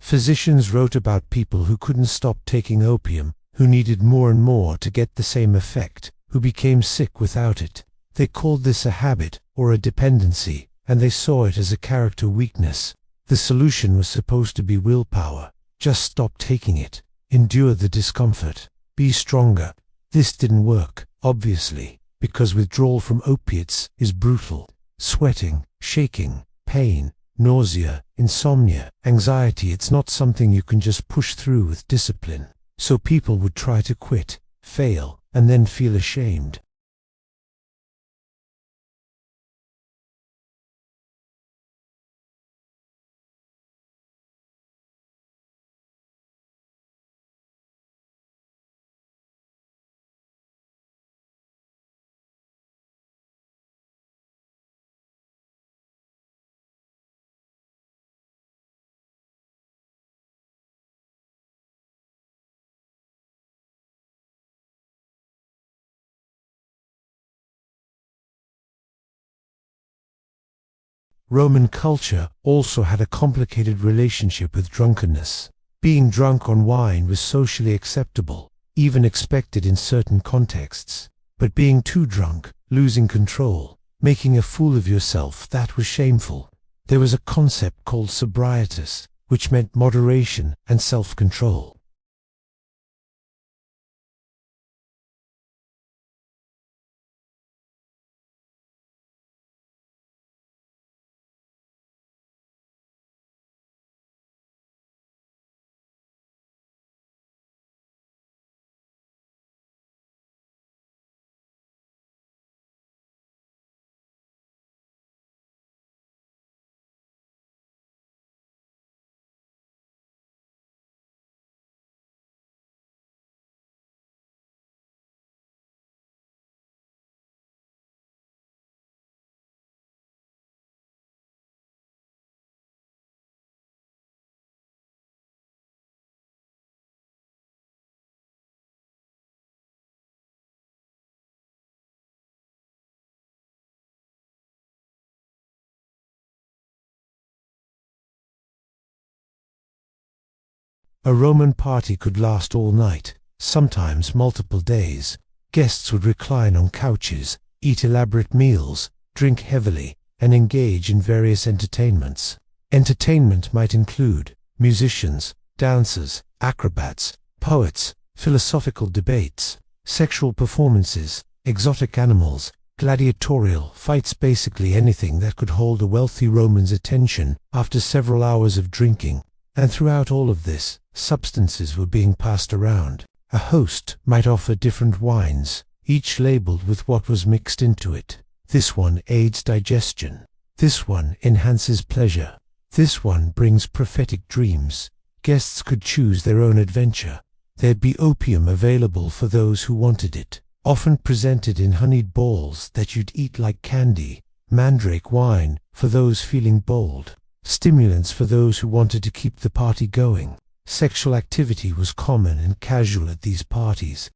Physicians wrote about people who couldn't stop taking opium, who needed more and more to get the same effect, who became sick without it. They called this a habit, or a dependency, and they saw it as a character weakness. The solution was supposed to be willpower. Just stop taking it. Endure the discomfort. Be stronger. This didn't work, obviously, because withdrawal from opiates is brutal. Sweating, shaking, pain, nausea, insomnia, anxiety, it's not something you can just push through with discipline. So people would try to quit, fail, and then feel ashamed. Roman culture also had a complicated relationship with drunkenness. Being drunk on wine was socially acceptable, even expected in certain contexts. But being too drunk, losing control, making a fool of yourself, that was shameful. There was a concept called sobrietas, which meant moderation and self-control. A Roman party could last all night, sometimes multiple days. Guests would recline on couches, eat elaborate meals, drink heavily, and engage in various entertainments. Entertainment might include musicians, dancers, acrobats, poets, philosophical debates, sexual performances, exotic animals, gladiatorial fights, basically anything that could hold a wealthy Roman's attention after several hours of drinking. And throughout all of this, substances were being passed around. A host might offer different wines, each labeled with what was mixed into it. This one aids digestion. This one enhances pleasure. This one brings prophetic dreams. Guests could choose their own adventure. There'd be opium available for those who wanted it, often presented in honeyed balls that you'd eat like candy. Mandrake wine for those feeling bold. Stimulants for those who wanted to keep the party going. Sexual activity was common and casual at these parties.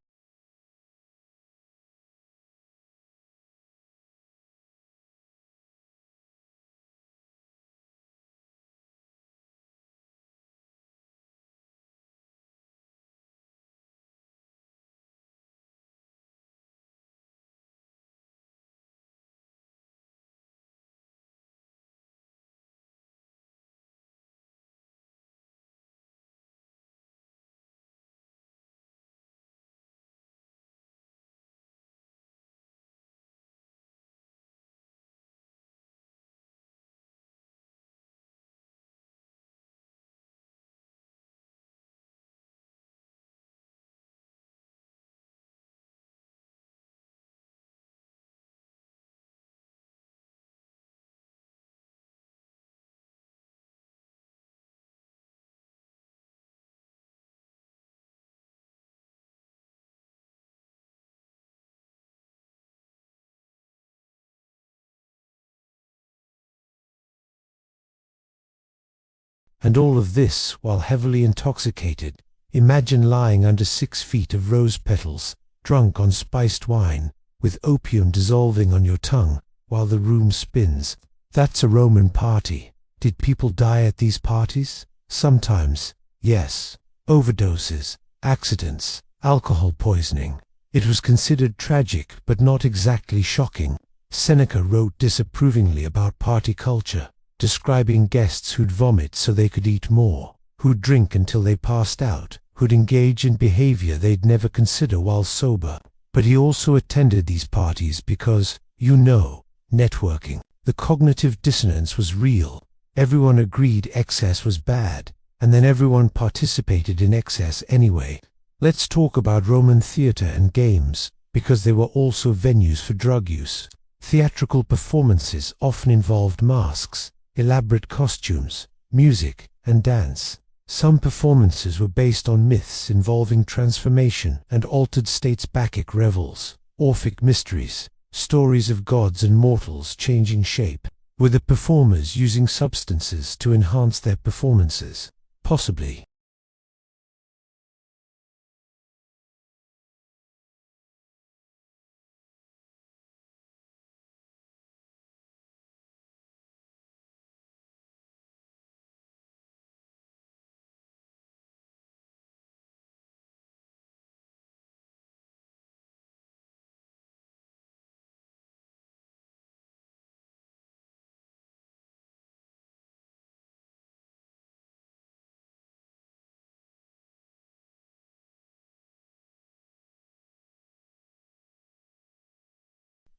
And all of this while heavily intoxicated. Imagine lying under 6 feet of rose petals, drunk on spiced wine, with opium dissolving on your tongue while the room spins. That's a Roman party. Did people die at these parties? Sometimes, yes. Overdoses, accidents, alcohol poisoning. It was considered tragic but not exactly shocking. Seneca wrote disapprovingly about party culture, describing guests who'd vomit so they could eat more, who'd drink until they passed out, who'd engage in behavior they'd never consider while sober. But he also attended these parties because, networking. The cognitive dissonance was real. Everyone agreed excess was bad, and then everyone participated in excess anyway. Let's talk about Roman theater and games, because they were also venues for drug use. Theatrical performances often involved masks, elaborate costumes, music, and dance. Some performances were based on myths involving transformation and altered states. Bacchic revels, Orphic mysteries, stories of gods and mortals changing shape. Were the performers using substances to enhance their performances? Possibly.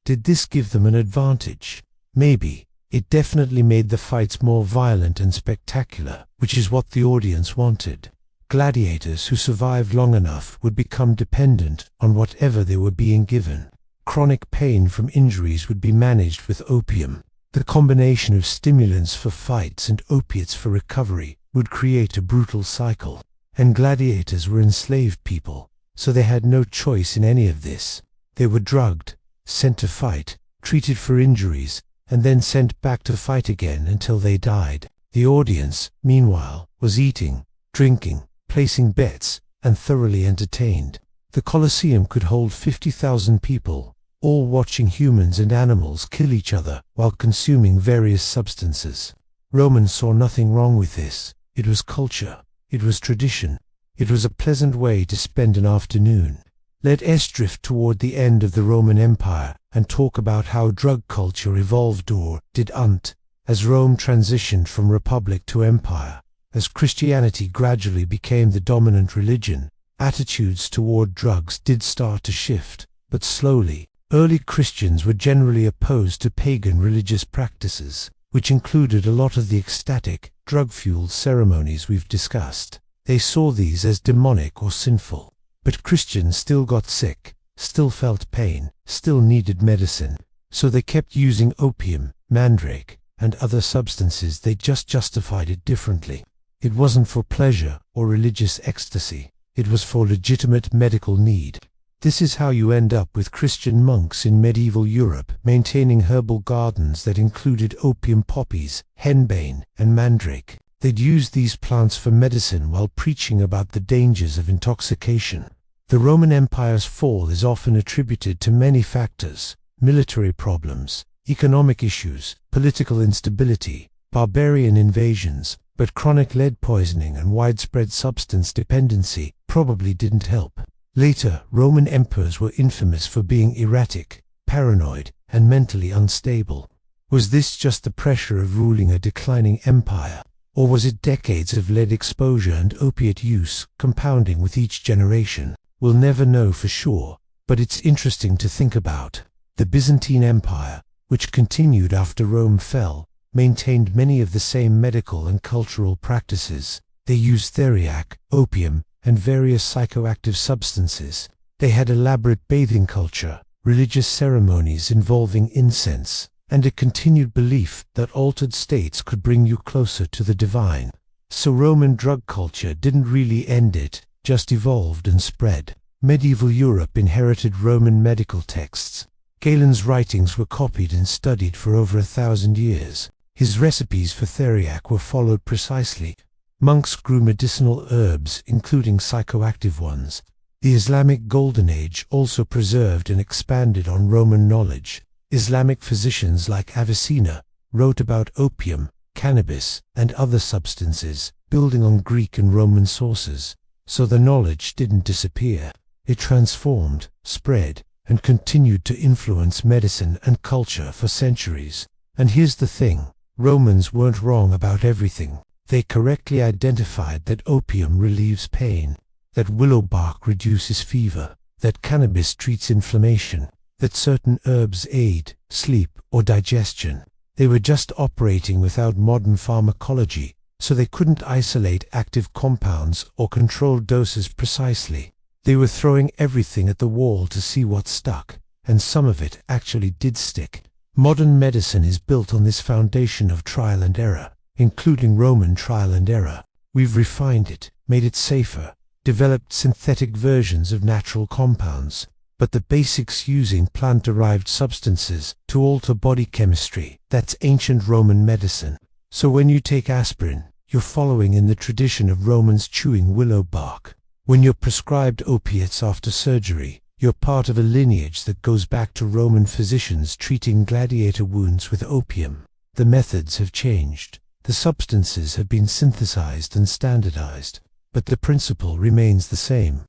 Did this give them an advantage? Maybe. It definitely made the fights more violent and spectacular, which is what the audience wanted. Gladiators who survived long enough would become dependent on whatever they were being given. Chronic pain from injuries would be managed with opium. The combination of stimulants for fights and opiates for recovery would create a brutal cycle. And gladiators were enslaved people, so they had no choice in any of this. They were drugged, sent to fight, treated for injuries, and then sent back to fight again until they died. The audience, meanwhile, was eating, drinking, placing bets, and thoroughly entertained. The Colosseum could hold 50,000 people, all watching humans and animals kill each other while consuming various substances. Romans saw nothing wrong with this. It was culture. It was tradition. It was a pleasant way to spend an afternoon. Let us drift toward the end of the Roman Empire and talk about how drug culture evolved or didn't as Rome transitioned from republic to empire. As Christianity gradually became the dominant religion, attitudes toward drugs did start to shift, but slowly. Early Christians were generally opposed to pagan religious practices, which included a lot of the ecstatic, drug-fueled ceremonies we've discussed. They saw these as demonic or sinful. But Christians still got sick, still felt pain, still needed medicine, so they kept using opium, mandrake, and other substances. They just justified it differently. It wasn't for pleasure or religious ecstasy. It was for legitimate medical need. This is how you end up with Christian monks in medieval Europe maintaining herbal gardens that included opium poppies, henbane, and mandrake. They'd use these plants for medicine while preaching about the dangers of intoxication. The Roman Empire's fall is often attributed to many factors: military problems, economic issues, political instability, barbarian invasions, but chronic lead poisoning and widespread substance dependency probably didn't help. Later, Roman emperors were infamous for being erratic, paranoid, and mentally unstable. Was this just the pressure of ruling a declining empire? Or was it decades of lead exposure and opiate use compounding with each generation? We'll never know for sure, but it's interesting to think about. The Byzantine Empire, which continued after Rome fell, maintained many of the same medical and cultural practices. They used theriac, opium, and various psychoactive substances. They had elaborate bathing culture, religious ceremonies involving incense, and a continued belief that altered states could bring you closer to the divine. So Roman drug culture didn't really end, it just evolved and spread. Medieval Europe inherited Roman medical texts. Galen's writings were copied and studied for over 1,000 years. His recipes for theriac were followed precisely. Monks grew medicinal herbs, including psychoactive ones. The Islamic Golden Age also preserved and expanded on Roman knowledge. Islamic physicians like Avicenna wrote about opium, cannabis, and other substances, building on Greek and Roman sources. So the knowledge didn't disappear. It transformed, spread, and continued to influence medicine and culture for centuries. And here's the thing: Romans weren't wrong about everything. They correctly identified that opium relieves pain, that willow bark reduces fever, that cannabis treats inflammation, that certain herbs aid sleep or digestion. They were just operating without modern pharmacology, so they couldn't isolate active compounds or control doses precisely. They were throwing everything at the wall to see what stuck, and some of it actually did stick. Modern medicine is built on this foundation of trial and error, including Roman trial and error. We've refined it, made it safer, developed synthetic versions of natural compounds, but the basics: using plant-derived substances to alter body chemistry, that's ancient Roman medicine. So when you take aspirin, you're following in the tradition of Romans chewing willow bark. When you're prescribed opiates after surgery, you're part of a lineage that goes back to Roman physicians treating gladiator wounds with opium. The methods have changed. The substances have been synthesized and standardized, but the principle remains the same.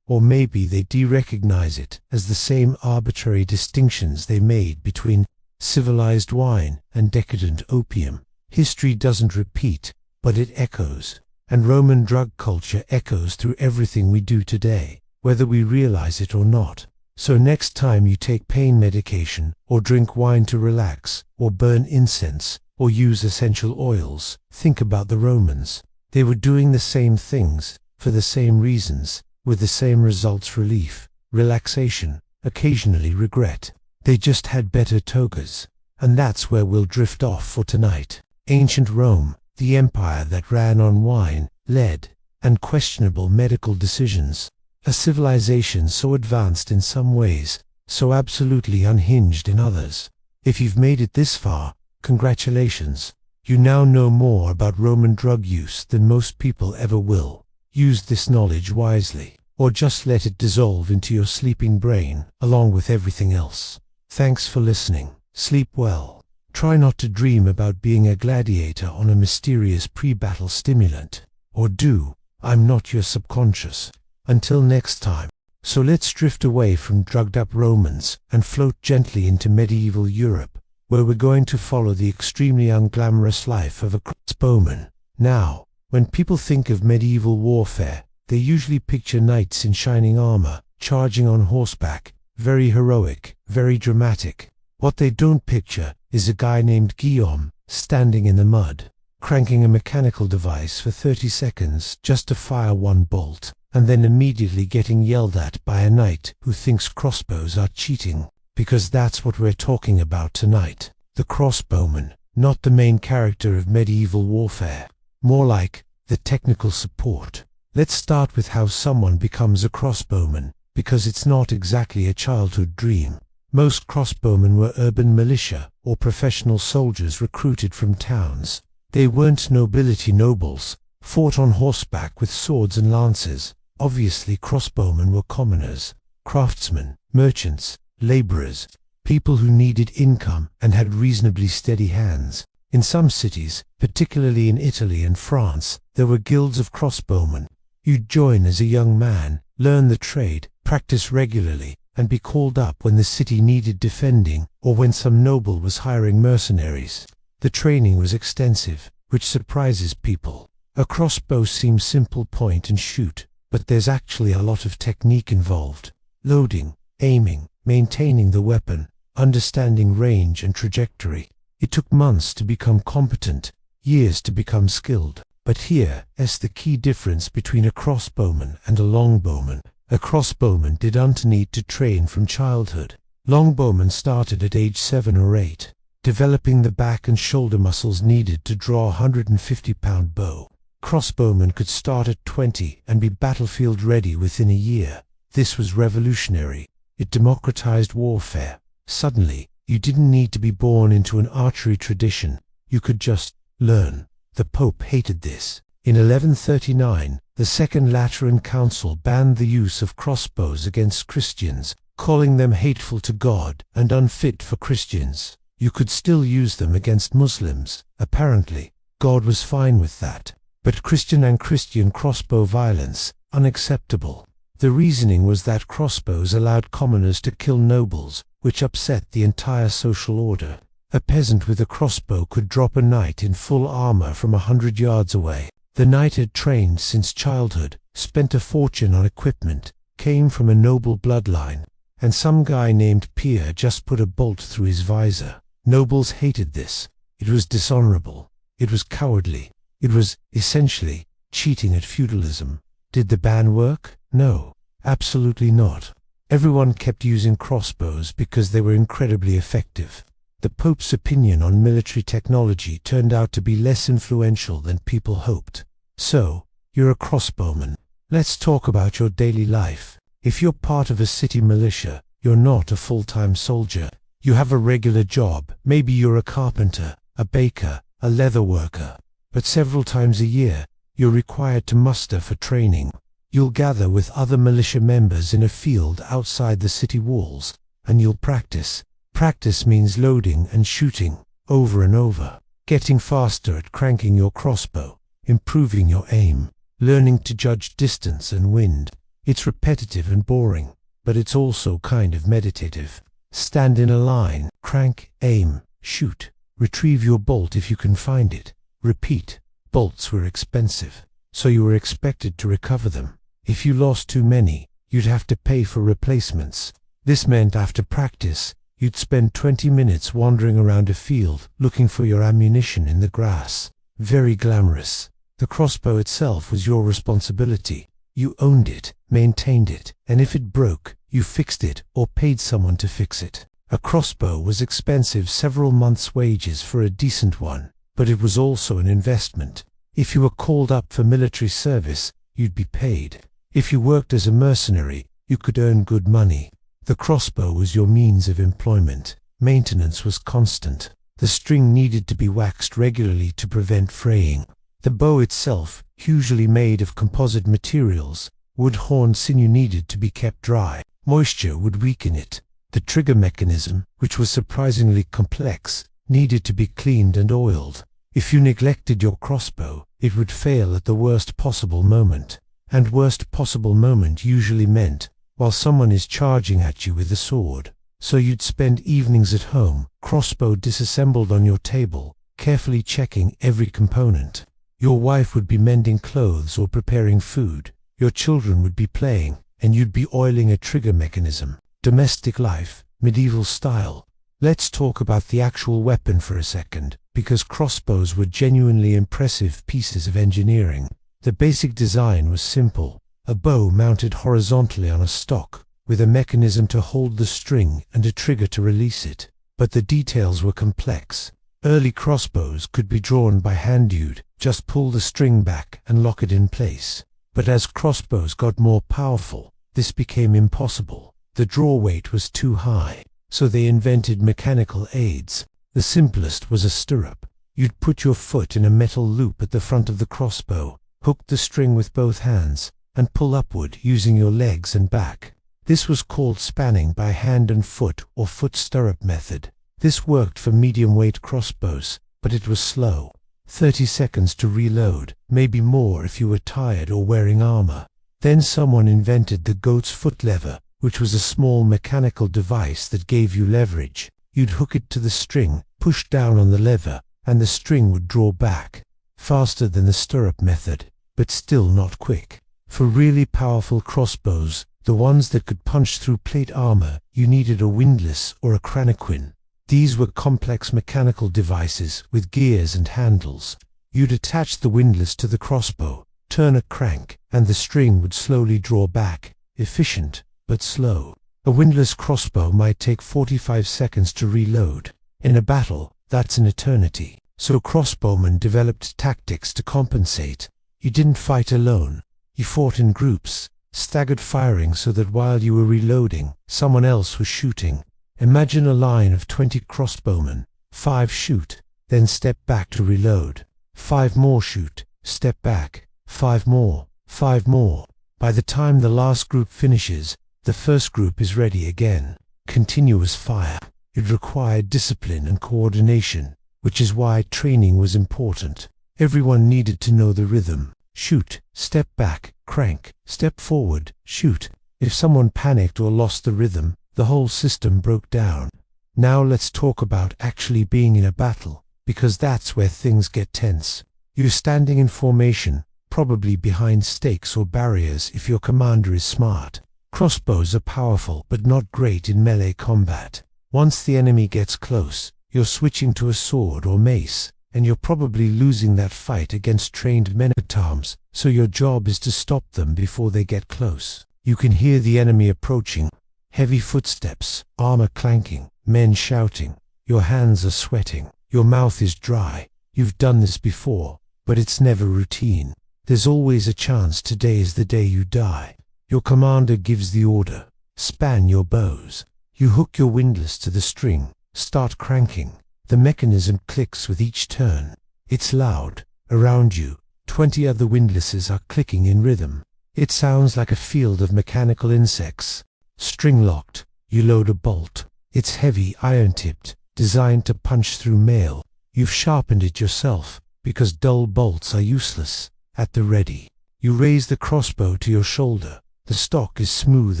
Or maybe they de-recognize it as the same arbitrary distinctions they made between civilized wine and decadent opium. History doesn't repeat, but it echoes. And Roman drug culture echoes through everything we do today, whether we realize it or not. So next time you take pain medication, or drink wine to relax, or burn incense, or use essential oils, think about the Romans. They were doing the same things, for the same reasons, with the same results: relief, relaxation, occasionally regret. They just had better togas. And that's where we'll drift off for tonight. Ancient Rome, the empire that ran on wine, lead, and questionable medical decisions. A civilization so advanced in some ways, so absolutely unhinged in others. If you've made it this far, congratulations. You now know more about Roman drug use than most people ever will. Use this knowledge wisely, or just let it dissolve into your sleeping brain, along with everything else. Thanks for listening. Sleep well. Try not to dream about being a gladiator on a mysterious pre-battle stimulant. Or do. I'm not your subconscious. Until next time. So let's drift away from drugged-up Romans and float gently into medieval Europe, where we're going to follow the extremely unglamorous life of a crossbowman. Now, when people think of medieval warfare, they usually picture knights in shining armor, charging on horseback, very heroic, very dramatic. What they don't picture is a guy named Guillaume, standing in the mud, cranking a mechanical device for 30 seconds just to fire one bolt, and then immediately getting yelled at by a knight who thinks crossbows are cheating. Because that's what we're talking about tonight. The crossbowman, not the main character of medieval warfare. More like the technical support. Let's start with how someone becomes a crossbowman, because it's not exactly a childhood dream. Most crossbowmen were urban militia or professional soldiers recruited from towns. They weren't nobility nobles, fought on horseback with swords and lances. Obviously, crossbowmen were commoners, craftsmen, merchants, laborers, people who needed income and had reasonably steady hands. In some cities, particularly in Italy and France, there were guilds of crossbowmen. You'd join as a young man, learn the trade, practice regularly, and be called up when the city needed defending or when some noble was hiring mercenaries. The training was extensive, which surprises people. A crossbow seems simple: point and shoot, but there's actually a lot of technique involved. Loading, aiming, maintaining the weapon, understanding range and trajectory. It took months to become competent, years to become skilled. But here's the key difference between a crossbowman and a longbowman. A crossbowman didn't need to train from childhood. Longbowmen started at age 7 or 8, developing the back and shoulder muscles needed to draw a 150-pound bow. Crossbowmen could start at 20 and be battlefield ready within a year. This was revolutionary. It democratized warfare. Suddenly, you didn't need to be born into an archery tradition. You could just learn. The Pope hated this. In 1139, the Second Lateran Council banned the use of crossbows against Christians, calling them hateful to God and unfit for Christians. You could still use them against Muslims. Apparently, God was fine with that. But Christian and Christian crossbow violence, unacceptable. The reasoning was that crossbows allowed commoners to kill nobles, which upset the entire social order. A peasant with a crossbow could drop a knight in full armor from 100 yards away. The knight had trained since childhood, spent a fortune on equipment, came from a noble bloodline, and some guy named Pierre just put a bolt through his visor. Nobles hated this. It was dishonorable. It was cowardly. It was, essentially, cheating at feudalism. Did the ban work? No, absolutely not. Everyone kept using crossbows because they were incredibly effective. The Pope's opinion on military technology turned out to be less influential than people hoped. So, you're a crossbowman. Let's talk about your daily life. If you're part of a city militia, you're not a full-time soldier. You have a regular job. Maybe you're a carpenter, a baker, a leather worker. But several times a year, you're required to muster for training. You'll gather with other militia members in a field outside the city walls, and you'll practice. Practice means loading and shooting, over and over, getting faster at cranking your crossbow, improving your aim, learning to judge distance and wind. It's repetitive and boring, but it's also kind of meditative. Stand in a line, crank, aim, shoot. Retrieve your bolt if you can find it. Repeat. Bolts were expensive, so you were expected to recover them. If you lost too many, you'd have to pay for replacements. This meant after practice, you'd spend 20 minutes wandering around a field looking for your ammunition in the grass. Very glamorous. The crossbow itself was your responsibility. You owned it, maintained it, and if it broke, you fixed it or paid someone to fix it. A crossbow was expensive, several months' wages for a decent one, but it was also an investment. If you were called up for military service, you'd be paid. If you worked as a mercenary, you could earn good money. The crossbow was your means of employment. Maintenance was constant. The string needed to be waxed regularly to prevent fraying. The bow itself, usually made of composite materials, wood-horn sinew, needed to be kept dry. Moisture would weaken it. The trigger mechanism, which was surprisingly complex, needed to be cleaned and oiled. If you neglected your crossbow, it would fail at the worst possible moment. And worst possible moment usually meant while someone is charging at you with a sword. So you'd spend evenings at home, crossbow disassembled on your table, carefully checking every component. Your wife would be mending clothes or preparing food. Your children would be playing, and you'd be oiling a trigger mechanism. Domestic life, medieval style. Let's talk about the actual weapon for a second, because crossbows were genuinely impressive pieces of engineering. The basic design was simple. A bow mounted horizontally on a stock, with a mechanism to hold the string and a trigger to release it. But the details were complex. Early crossbows could be drawn by hand. You'd just pull the string back and lock it in place. But as crossbows got more powerful, this became impossible. The draw weight was too high, so they invented mechanical aids. The simplest was a stirrup. You'd put your foot in a metal loop at the front of the crossbow, hook the string with both hands, and pull upward using your legs and back. This was called spanning by hand and foot, or foot stirrup method. This worked for medium-weight crossbows, but it was slow. 30 seconds to reload, maybe more if you were tired or wearing armor. Then someone invented the goat's foot lever, which was a small mechanical device that gave you leverage. You'd hook it to the string, push down on the lever, and the string would draw back. Faster than the stirrup method, but still not quick. For really powerful crossbows, the ones that could punch through plate armor, you needed a windlass or a cranaquin. These were complex mechanical devices with gears and handles. You'd attach the windlass to the crossbow, turn a crank, and the string would slowly draw back. Efficient, but slow. A windlass crossbow might take 45 seconds to reload. In a battle, that's an eternity. So crossbowmen developed tactics to compensate. You didn't fight alone. You fought in groups, staggered firing so that while you were reloading, someone else was shooting. Imagine a line of 20 crossbowmen. 5 shoot, then step back to reload. 5 more shoot, step back. 5 more, 5 more. By the time the last group finishes, the first group is ready again. Continuous fire. It required discipline and coordination, which is why training was important. Everyone needed to know the rhythm. Shoot, step back, crank, step forward, shoot. If someone panicked or lost the rhythm, the whole system broke down. Now let's talk about actually being in a battle, because that's where things get tense. You're standing in formation, probably behind stakes or barriers if your commander is smart. Crossbows are powerful but not great in melee combat. Once the enemy gets close, you're switching to a sword or mace, and you're probably losing that fight against trained men at arms, so your job is to stop them before they get close. You can hear the enemy approaching. Heavy footsteps, armor clanking, men shouting. Your hands are sweating. Your mouth is dry. You've done this before, but it's never routine. There's always a chance today is the day you die. Your commander gives the order. Span your bows. You hook your windlass to the string. Start cranking. The mechanism clicks with each turn. It's loud. Around you, 20 other windlasses are clicking in rhythm. It sounds like a field of mechanical insects. String locked. You load a bolt. It's heavy, iron-tipped, designed to punch through mail. You've sharpened it yourself, because dull bolts are useless. At the ready. You raise the crossbow to your shoulder. The stock is smooth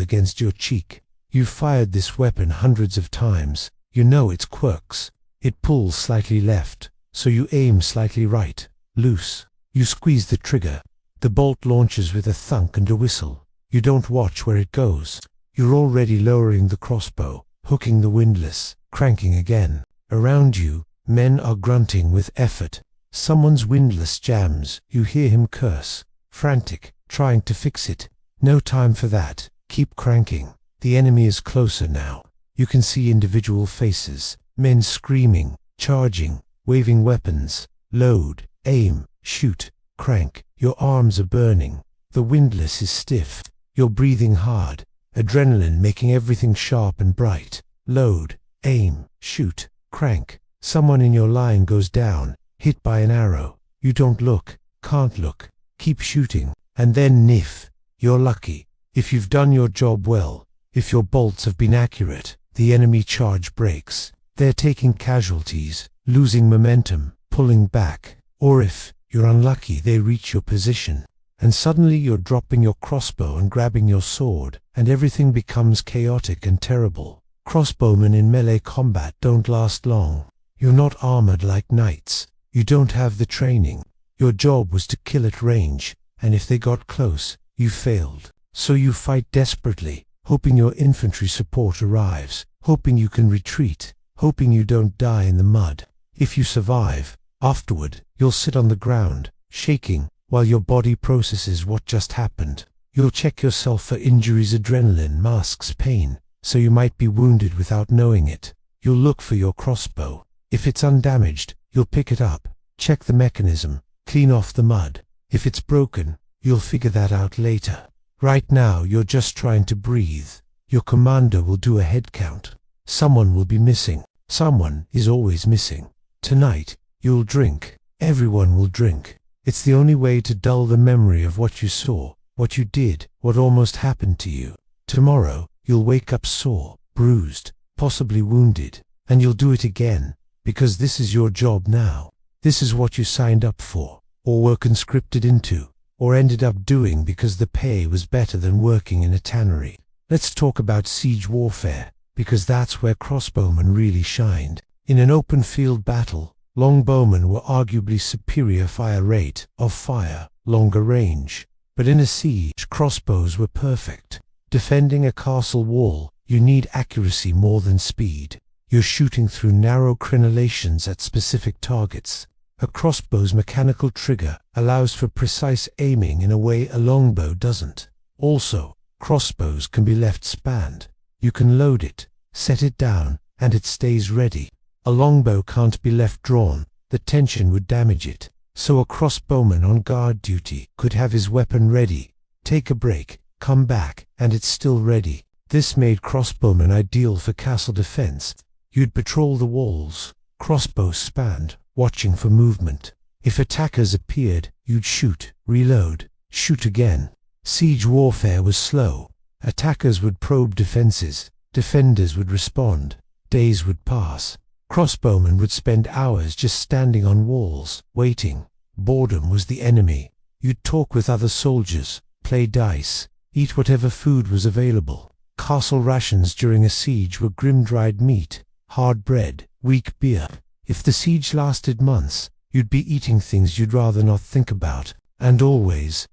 against your cheek. You've fired this weapon hundreds of times. You know its quirks. It pulls slightly left, so you aim slightly right. Loose. You squeeze the trigger. The bolt launches with a thunk and a whistle. You don't watch where it goes. You're already lowering the crossbow, hooking the windlass, cranking again. Around you, men are grunting with effort. Someone's windlass jams. You hear him curse. Frantic, trying to fix it. No time for that. Keep cranking. The enemy is closer now. You can see individual faces. Men screaming, charging, waving weapons. Load, aim, shoot, crank. Your arms are burning. The windlass is stiff. You're breathing hard. Adrenaline making everything sharp and bright. Load, aim, shoot, crank. Someone in your line goes down, hit by an arrow. You don't look, can't look. Keep shooting, and then niff. You're lucky. If you've done your job well, if your bolts have been accurate, the enemy charge breaks. They're taking casualties, losing momentum, pulling back. Or if you're unlucky, they reach your position. And suddenly you're dropping your crossbow and grabbing your sword, and everything becomes chaotic and terrible. Crossbowmen in melee combat don't last long. You're not armored like knights. You don't have the training. Your job was to kill at range, and if they got close, you failed. So you fight desperately, hoping your infantry support arrives, hoping you can retreat, hoping you don't die in the mud. If you survive, afterward, you'll sit on the ground, shaking, while your body processes what just happened. You'll check yourself for injuries. Adrenaline masks pain, so you might be wounded without knowing it. You'll look for your crossbow. If it's undamaged, you'll pick it up, check the mechanism, clean off the mud. If it's broken, you'll figure that out later. Right now, you're just trying to breathe. Your commander will do a head count. Someone will be missing. Someone is always missing. Tonight, you'll drink. Everyone will drink. It's the only way to dull the memory of what you saw, what you did, what almost happened to you. Tomorrow, you'll wake up sore, bruised, possibly wounded, and you'll do it again, because this is your job now. This is what you signed up for, or were conscripted into, or ended up doing because the pay was better than working in a tannery. Let's talk about siege warfare, because that's where crossbowmen really shined. In an open field battle, longbowmen were arguably superior fire rate of fire, longer range. But in a siege, crossbows were perfect. Defending a castle wall, you need accuracy more than speed. You're shooting through narrow crenellations at specific targets. A crossbow's mechanical trigger allows for precise aiming in a way a longbow doesn't. Also, crossbows can be left spanned. You can load it, set it down, and it stays ready. A longbow can't be left drawn. The tension would damage it. So a crossbowman on guard duty could have his weapon ready, take a break, come back, and it's still ready. This made crossbowmen ideal for castle defense. You'd patrol the walls, crossbows spanned, watching for movement. If attackers appeared, you'd shoot, reload, shoot again. Siege warfare was slow. Attackers would probe defenses, defenders would respond, days would pass. Crossbowmen would spend hours just standing on walls, waiting. Boredom was the enemy. You'd talk with other soldiers, play dice, eat whatever food was available. Castle rations during a siege were grim-dried meat, hard bread, weak beer. If the siege lasted months, you'd be eating things you'd rather not think about. And always,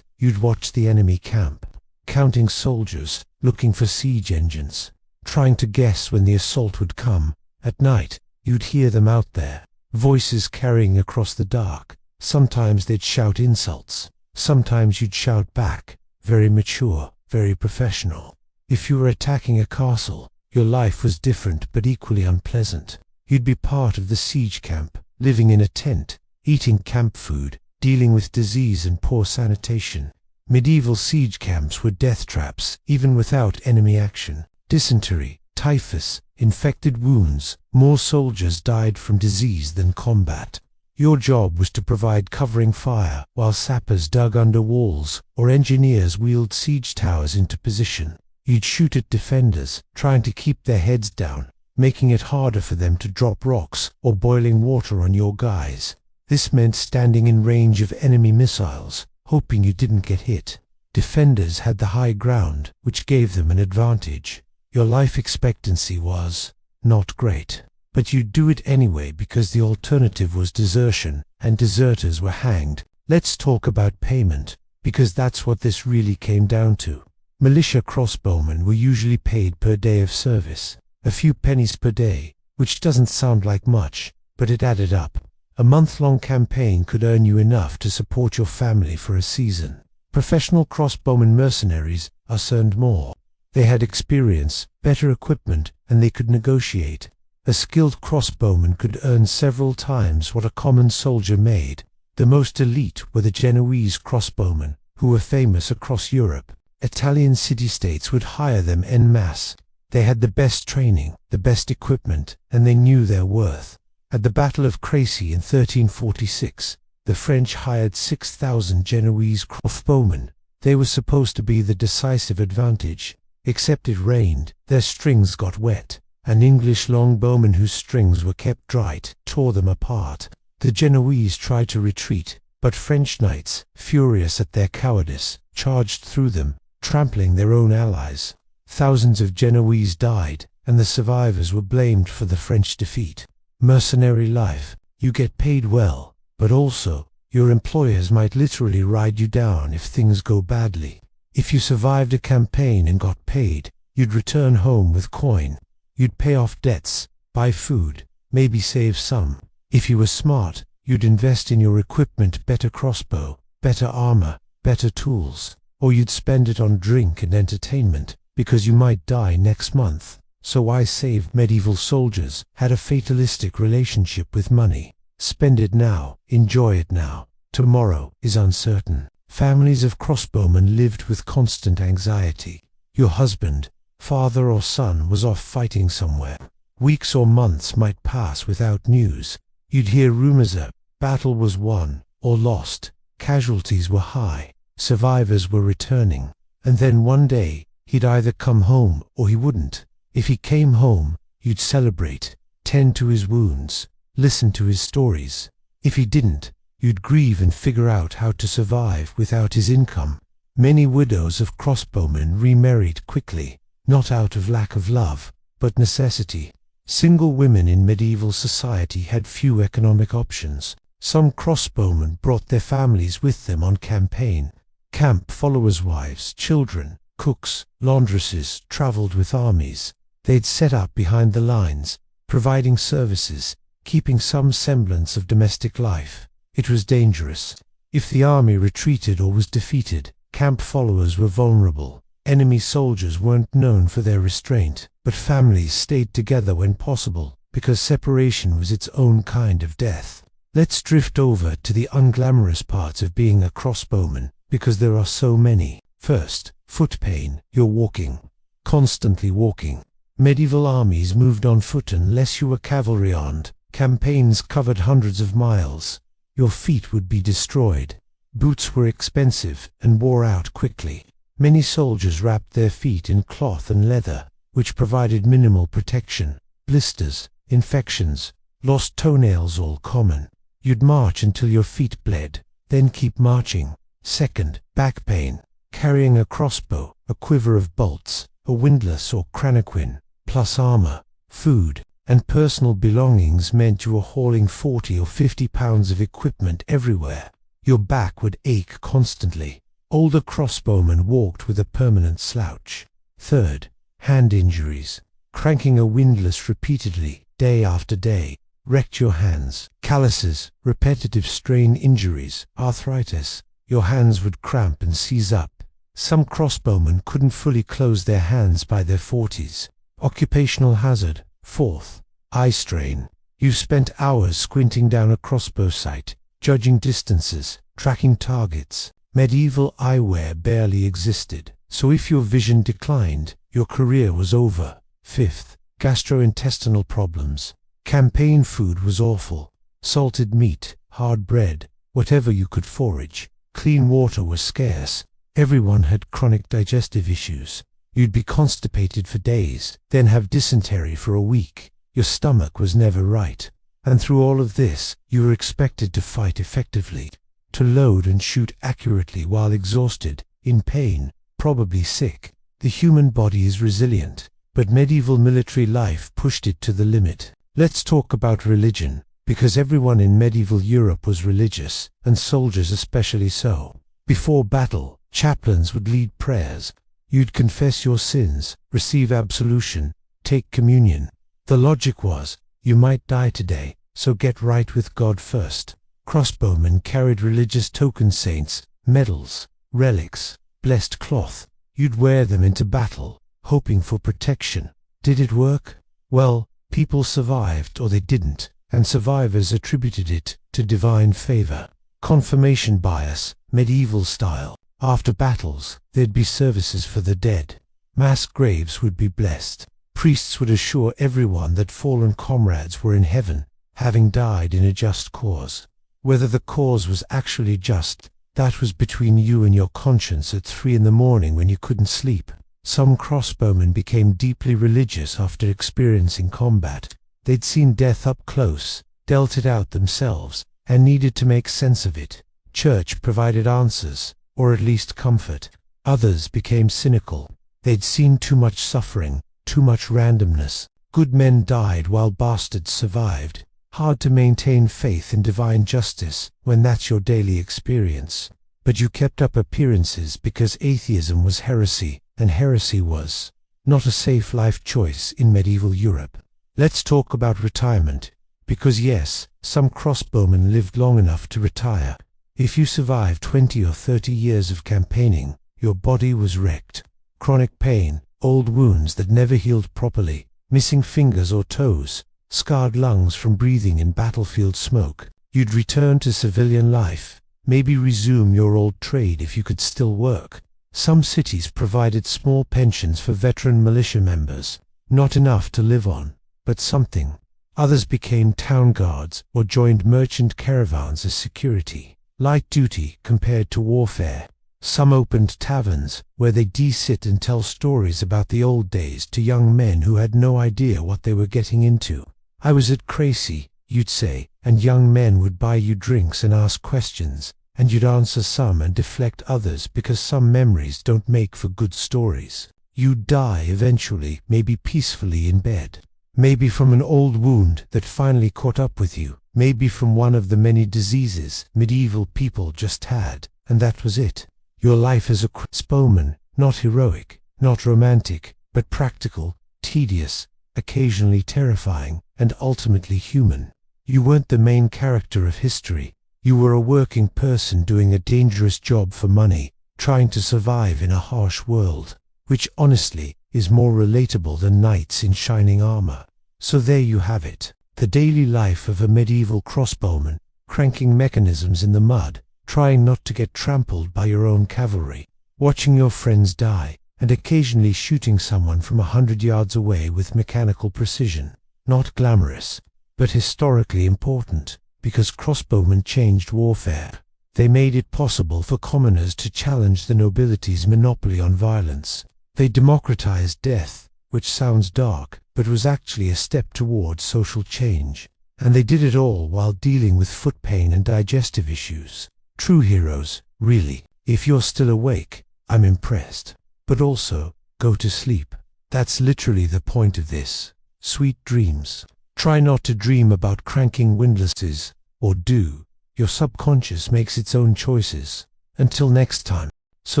you'd watch the enemy camp, counting soldiers, looking for siege engines, trying to guess when the assault would come. At night, you'd hear them out there, voices carrying across the dark. Sometimes they'd shout insults. Sometimes you'd shout back, very mature, very professional. If you were attacking a castle, your life was different but equally unpleasant. You'd be part of the siege camp, living in a tent, eating camp food, dealing with disease and poor sanitation. Medieval siege camps were death traps, even without enemy action. Dysentery, typhus, infected wounds. More soldiers died from disease than combat. Your job was to provide covering fire while sappers dug under walls or engineers wheeled siege towers into position. You'd shoot at defenders, trying to keep their heads down, making it harder for them to drop rocks or boiling water on your guys. This meant standing in range of enemy missiles, hoping you didn't get hit. Defenders had the high ground, which gave them an advantage. Your life expectancy was not great, but you'd do it anyway because the alternative was desertion, and deserters were hanged. Let's talk about payment, because that's what this really came down to. Militia crossbowmen were usually paid per day of service, a few pennies per day, which doesn't sound like much, but it added up. A month-long campaign could earn you enough to support your family for a season. Professional crossbowmen mercenaries earned more. They had experience, better equipment, and they could negotiate. A skilled crossbowman could earn several times what a common soldier made. The most elite were the Genoese crossbowmen, who were famous across Europe. Italian city-states would hire them en masse. They had the best training, the best equipment, and they knew their worth. At the Battle of Crécy in 1346, the French hired 6,000 Genoese crossbowmen. They were supposed to be the decisive advantage. Except it rained, their strings got wet. An English longbowman whose strings were kept dry tore them apart. The Genoese tried to retreat, but French knights, furious at their cowardice, charged through them, trampling their own allies. Thousands of Genoese died, and the survivors were blamed for the French defeat. Mercenary life. You get paid well, but also, your employers might literally ride you down if things go badly. If you survived a campaign and got paid, you'd return home with coin. You'd pay off debts, buy food, maybe save some. If you were smart, you'd invest in your equipment, better crossbow, better armor, better tools, or you'd spend it on drink and entertainment, because you might die next month. So why save? Medieval soldiers had a fatalistic relationship with money. Spend it now, enjoy it now. Tomorrow is uncertain. Families of crossbowmen lived with constant anxiety. Your husband, father or son was off fighting somewhere. Weeks or months might pass without news. You'd hear rumors a battle was won or lost, casualties were high, survivors were returning, and then one day, he'd either come home or he wouldn't. If he came home, you'd celebrate, tend to his wounds, listen to his stories. If he didn't, you'd grieve and figure out how to survive without his income. Many widows of crossbowmen remarried quickly, not out of lack of love, but necessity. Single women in medieval society had few economic options. Some crossbowmen brought their families with them on campaign. Camp followers' wives, children, cooks, laundresses traveled with armies. They'd set up behind the lines, providing services, keeping some semblance of domestic life. It was dangerous. If the army retreated or was defeated, camp followers were vulnerable. Enemy soldiers weren't known for their restraint, but families stayed together when possible, because separation was its own kind of death. Let's drift over to the unglamorous parts of being a crossbowman, because there are so many. First, foot pain. You're walking. Constantly walking. Medieval armies moved on foot unless you were cavalry armed. Campaigns covered hundreds of miles. Your feet would be destroyed. Boots were expensive and wore out quickly. Many soldiers wrapped their feet in cloth and leather, which provided minimal protection. Blisters, infections, lost toenails all common. You'd march until your feet bled, then keep marching. Second, back pain. Carrying a crossbow, a quiver of bolts, a windlass or cranaquin, plus armor, food, and personal belongings meant you were hauling 40 or 50 pounds of equipment everywhere. Your back would ache constantly. Older crossbowmen walked with a permanent slouch. Third, hand injuries. Cranking a windlass repeatedly, day after day, wrecked your hands. Calluses, repetitive strain injuries, arthritis. Your hands would cramp and seize up. Some crossbowmen couldn't fully close their hands by their 40s. Occupational hazard. Fourth, eye strain. You spent hours squinting down a crossbow sight, judging distances, tracking targets. Medieval eyewear barely existed, so if your vision declined, your career was over. Fifth, gastrointestinal problems. Campaign food was awful. Salted meat, hard bread, whatever you could forage. Clean water was scarce. Everyone had chronic digestive issues. You'd be constipated for days, then have dysentery for a week. Your stomach was never right. And through all of this, you were expected to fight effectively, to load and shoot accurately while exhausted, in pain, probably sick. The human body is resilient, but medieval military life pushed it to the limit. Let's talk about religion, because everyone in medieval Europe was religious, and soldiers especially so. Before battle, chaplains would lead prayers. You'd confess your sins, receive absolution, take communion. The logic was, you might die today, so get right with God first. Crossbowmen carried religious token saints, medals, relics, blessed cloth. You'd wear them into battle, hoping for protection. Did it work? Well, people survived or they didn't, and survivors attributed it to divine favor. Confirmation bias, medieval style. After battles, there'd be services for the dead. Mass graves would be blessed. Priests would assure everyone that fallen comrades were in heaven, having died in a just cause. Whether the cause was actually just, that was between you and your conscience at 3 in the morning when you couldn't sleep. Some crossbowmen became deeply religious after experiencing combat. They'd seen death up close, dealt it out themselves, and needed to make sense of it. Church provided answers, or at least comfort. Others became cynical. They'd seen too much suffering, too much randomness. Good men died while bastards survived. Hard to maintain faith in divine justice when that's your daily experience. But you kept up appearances because atheism was heresy, and heresy was not a safe life choice in medieval Europe. Let's talk about retirement, because yes, some crossbowmen lived long enough to retire. If you survived 20 or 30 years of campaigning, your body was wrecked. Chronic pain, old wounds that never healed properly, missing fingers or toes, scarred lungs from breathing in battlefield smoke. You'd return to civilian life, maybe resume your old trade if you could still work. Some cities provided small pensions for veteran militia members, not enough to live on, but something. Others became town guards or joined merchant caravans as security. Light duty compared to warfare. Some opened taverns, where they sit and tell stories about the old days to young men who had no idea what they were getting into. I was at Crazy, you'd say, and young men would buy you drinks and ask questions, and you'd answer some and deflect others because some memories don't make for good stories. You'd die eventually, maybe peacefully in bed. Maybe from an old wound that finally caught up with you. Maybe from one of the many diseases medieval people just had, and that was it. Your life as a crossbowman, not heroic, not romantic, but practical, tedious, occasionally terrifying, and ultimately human. You weren't the main character of history. You were a working person doing a dangerous job for money, trying to survive in a harsh world, which honestly is more relatable than knights in shining armor. So there you have it. The daily life of a medieval crossbowman, cranking mechanisms in the mud, trying not to get trampled by your own cavalry, watching your friends die, and occasionally shooting someone from 100 yards away with mechanical precision. Not glamorous, but historically important, because crossbowmen changed warfare. They made it possible for commoners to challenge the nobility's monopoly on violence. They democratized death, which sounds dark, but was actually a step towards social change. And they did it all while dealing with foot pain and digestive issues. True heroes, really. If you're still awake, I'm impressed. But also, go to sleep. That's literally the point of this. Sweet dreams. Try not to dream about cranking windlasses, or do. Your subconscious makes its own choices. Until next time. So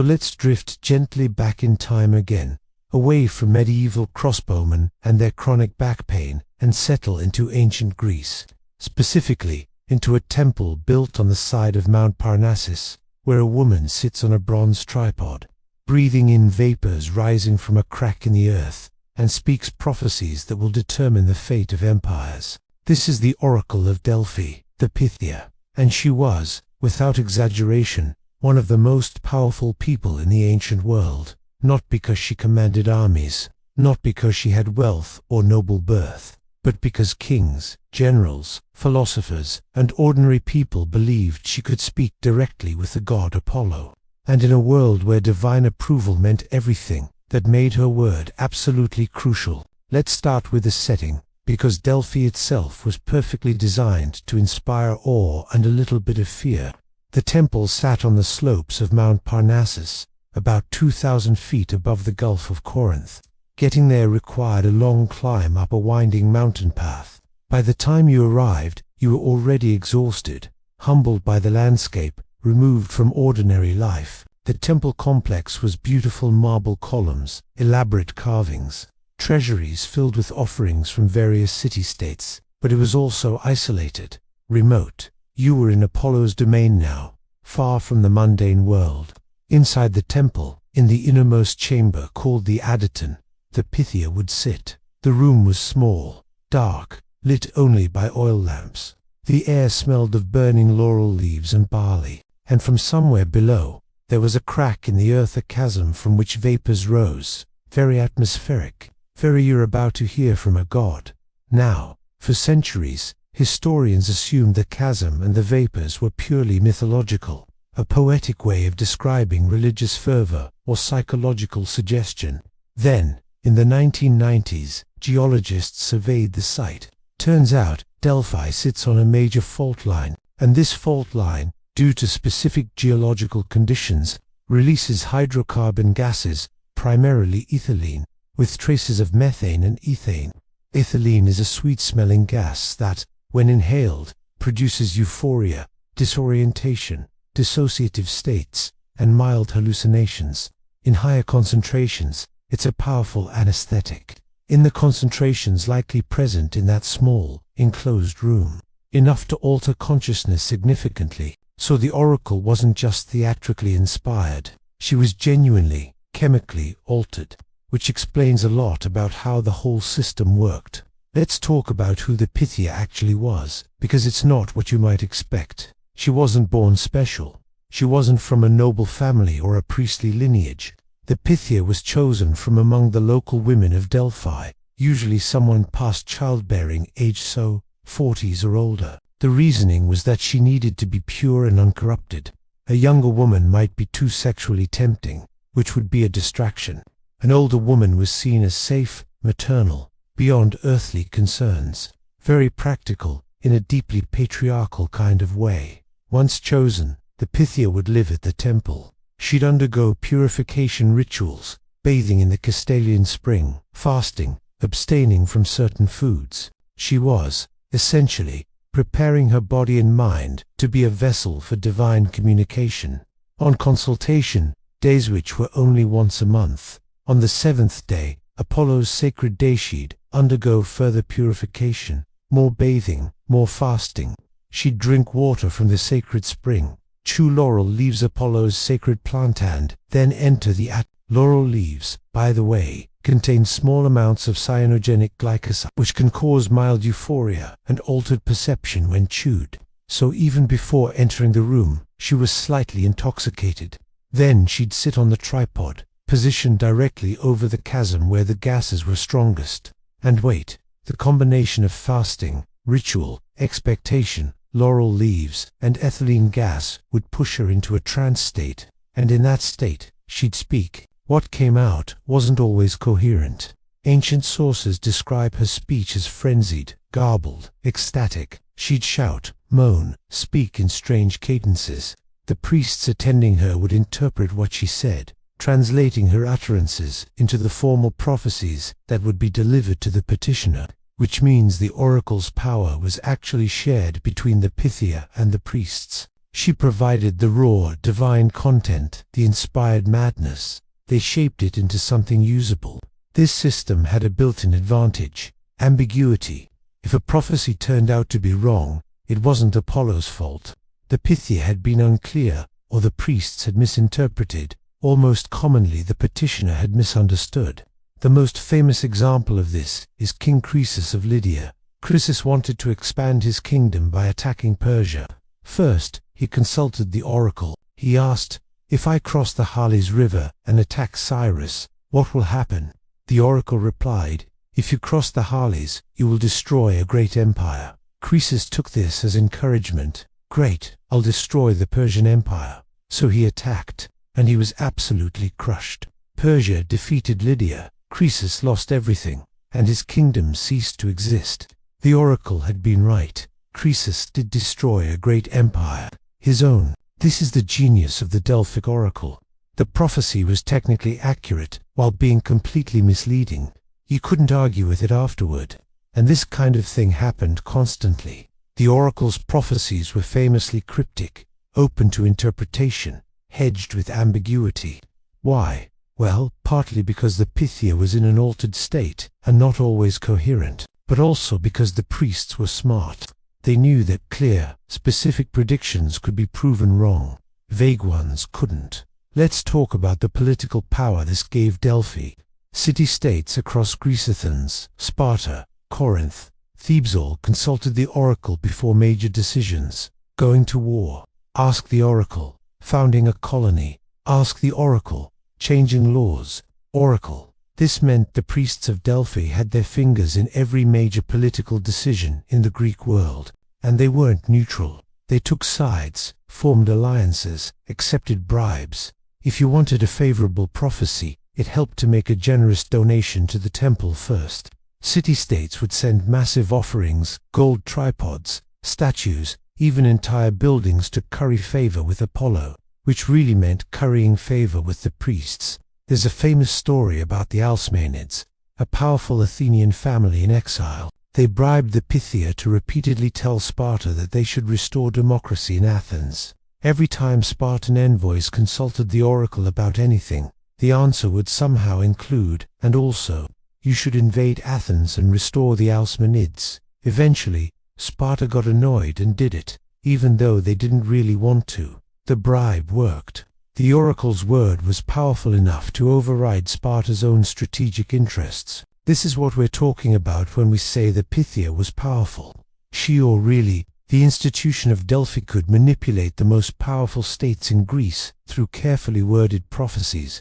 let's drift gently back in time again, away from medieval crossbowmen and their chronic back pain, and settle into ancient Greece, specifically into a temple built on the side of Mount Parnassus, where a woman sits on a bronze tripod, breathing in vapors rising from a crack in the earth, and speaks prophecies that will determine the fate of empires. This is the Oracle of Delphi, the Pythia, and she was, without exaggeration, one of the most powerful people in the ancient world. Not because she commanded armies, not because she had wealth or noble birth, but because kings, generals, philosophers, and ordinary people believed she could speak directly with the god Apollo. And in a world where divine approval meant everything, that made her word absolutely crucial. Let's start with the setting, because Delphi itself was perfectly designed to inspire awe and a little bit of fear. The temple sat on the slopes of Mount Parnassus, about 2,000 feet above the Gulf of Corinth. Getting there required a long climb up a winding mountain path. By the time you arrived, you were already exhausted, humbled by the landscape, removed from ordinary life. The temple complex was beautiful marble columns, elaborate carvings, treasuries filled with offerings from various city-states, but it was also isolated, remote. You were in Apollo's domain now, far from the mundane world. Inside the temple, in the innermost chamber called the Adyton, the Pythia would sit. The room was small, dark, lit only by oil lamps. The air smelled of burning laurel leaves and barley, and from somewhere below, there was a crack in the earth, a chasm from which vapors rose, very atmospheric, very you're about to hear from a god. Now, for centuries, historians assumed the chasm and the vapors were purely mythological, a poetic way of describing religious fervor or psychological suggestion. Then, in the 1990s, geologists surveyed the site. Turns out, Delphi sits on a major fault line, and this fault line, due to specific geological conditions, releases hydrocarbon gases, primarily ethylene, with traces of methane and ethane. Ethylene is a sweet-smelling gas that, when inhaled, produces euphoria, disorientation, dissociative states, and mild hallucinations. In higher concentrations, it's a powerful anesthetic. In the concentrations likely present in that small, enclosed room, enough to alter consciousness significantly. So the Oracle wasn't just theatrically inspired, she was genuinely, chemically altered, which explains a lot about how the whole system worked. Let's talk about who the Pythia actually was, because it's not what you might expect. She wasn't born special. She wasn't from a noble family or a priestly lineage. The Pythia was chosen from among the local women of Delphi, usually someone past childbearing age, so 40s or older. The reasoning was that she needed to be pure and uncorrupted. A younger woman might be too sexually tempting, which would be a distraction. An older woman was seen as safe, maternal, beyond earthly concerns, very practical, in a deeply patriarchal kind of way. Once chosen, the Pythia would live at the temple. She'd undergo purification rituals, bathing in the Castalian spring, fasting, abstaining from certain foods. She was, essentially, preparing her body and mind to be a vessel for divine communication. On consultation, days which were only once a month, on the seventh day, Apollo's sacred day, she'd undergo further purification, more bathing, more fasting. She'd drink water from the sacred spring, chew laurel leaves, Apollo's sacred plant, and then enter the Laurel leaves, by the way, contain small amounts of cyanogenic glycoside, which can cause mild euphoria and altered perception when chewed. So even before entering the room, she was slightly intoxicated. Then she'd sit on the tripod, positioned directly over the chasm where the gases were strongest, and wait. The combination of fasting, ritual, expectation, laurel leaves, and ethylene gas would push her into a trance state, and in that state, she'd speak. What came out wasn't always coherent. Ancient sources describe her speech as frenzied, garbled, ecstatic. She'd shout, moan, speak in strange cadences. The priests attending her would interpret what she said, translating her utterances into the formal prophecies that would be delivered to the petitioner, which means the oracle's power was actually shared between the Pythia and the priests. She provided the raw, divine content, the inspired madness. They shaped it into something usable. This system had a built-in advantage: ambiguity. If a prophecy turned out to be wrong, it wasn't Apollo's fault. The Pythia had been unclear, or the priests had misinterpreted, or most commonly the petitioner had misunderstood. The most famous example of this is King Croesus of Lydia. Croesus wanted to expand his kingdom by attacking Persia. First, he consulted the oracle. He asked, "If I cross the Halys River and attack Cyrus, what will happen?" The oracle replied, "If you cross the Halys, you will destroy a great empire." Croesus took this as encouragement. Great, I'll destroy the Persian Empire. So he attacked, and he was absolutely crushed. Persia defeated Lydia. Croesus lost everything, and his kingdom ceased to exist. The oracle had been right. Croesus did destroy a great empire, his own. This is the genius of the Delphic oracle. The prophecy was technically accurate while being completely misleading. You couldn't argue with it afterward. And this kind of thing happened constantly. The oracle's prophecies were famously cryptic, open to interpretation, hedged with ambiguity. Why? Well, partly because the Pythia was in an altered state and not always coherent, but also because the priests were smart. They knew that clear, specific predictions could be proven wrong. Vague ones couldn't. Let's talk about the political power this gave Delphi. City-states across Greece, Athens, Sparta, Corinth, Thebes all consulted the oracle before major decisions. Going to war, ask the oracle. Founding a colony, ask the oracle. Changing laws, oracle. This meant the priests of Delphi had their fingers in every major political decision in the Greek world. And they weren't neutral. They took sides, formed alliances, accepted bribes. If you wanted a favorable prophecy, it helped to make a generous donation to the temple first. City-states would send massive offerings, gold tripods, statues, even entire buildings to curry favor with Apollo, which really meant currying favor with the priests. There's a famous story about the Alcmenids, a powerful Athenian family in exile. They bribed the Pythia to repeatedly tell Sparta that they should restore democracy in Athens. Every time Spartan envoys consulted the oracle about anything, the answer would somehow include, and also, you should invade Athens and restore the Alcmenids. Eventually, Sparta got annoyed and did it, even though they didn't really want to. The bribe worked. The oracle's word was powerful enough to override Sparta's own strategic interests. This is what we're talking about when we say the Pythia was powerful. She, or really, the institution of Delphi, could manipulate the most powerful states in Greece through carefully worded prophecies.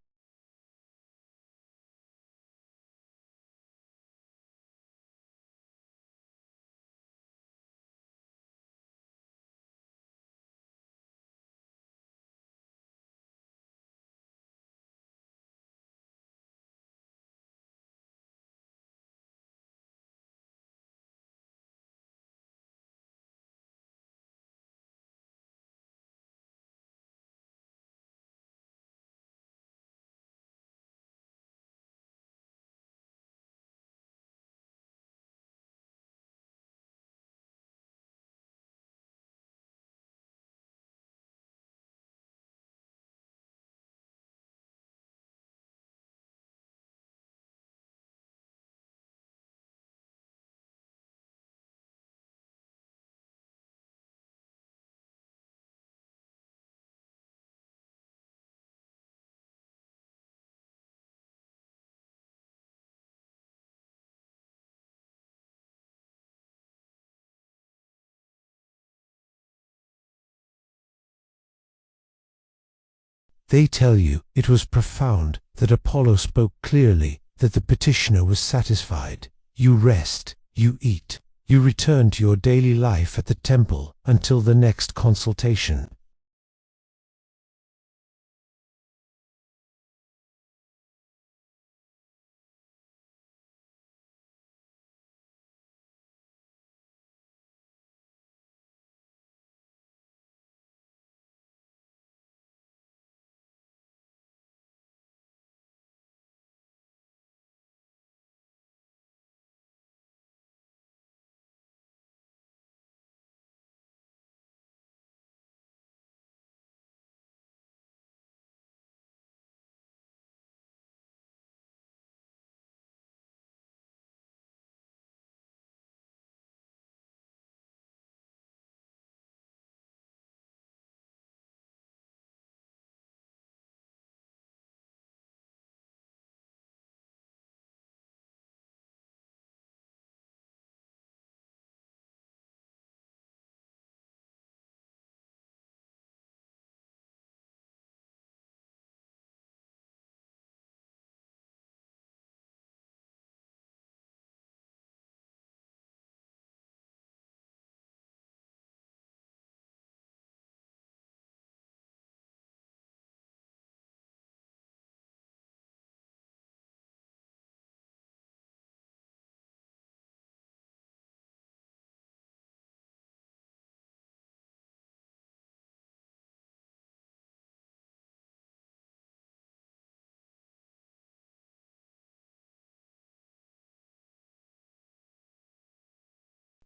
They tell you it was profound, that Apollo spoke clearly, that the petitioner was satisfied. You rest, you eat, you return to your daily life at the temple until the next consultation.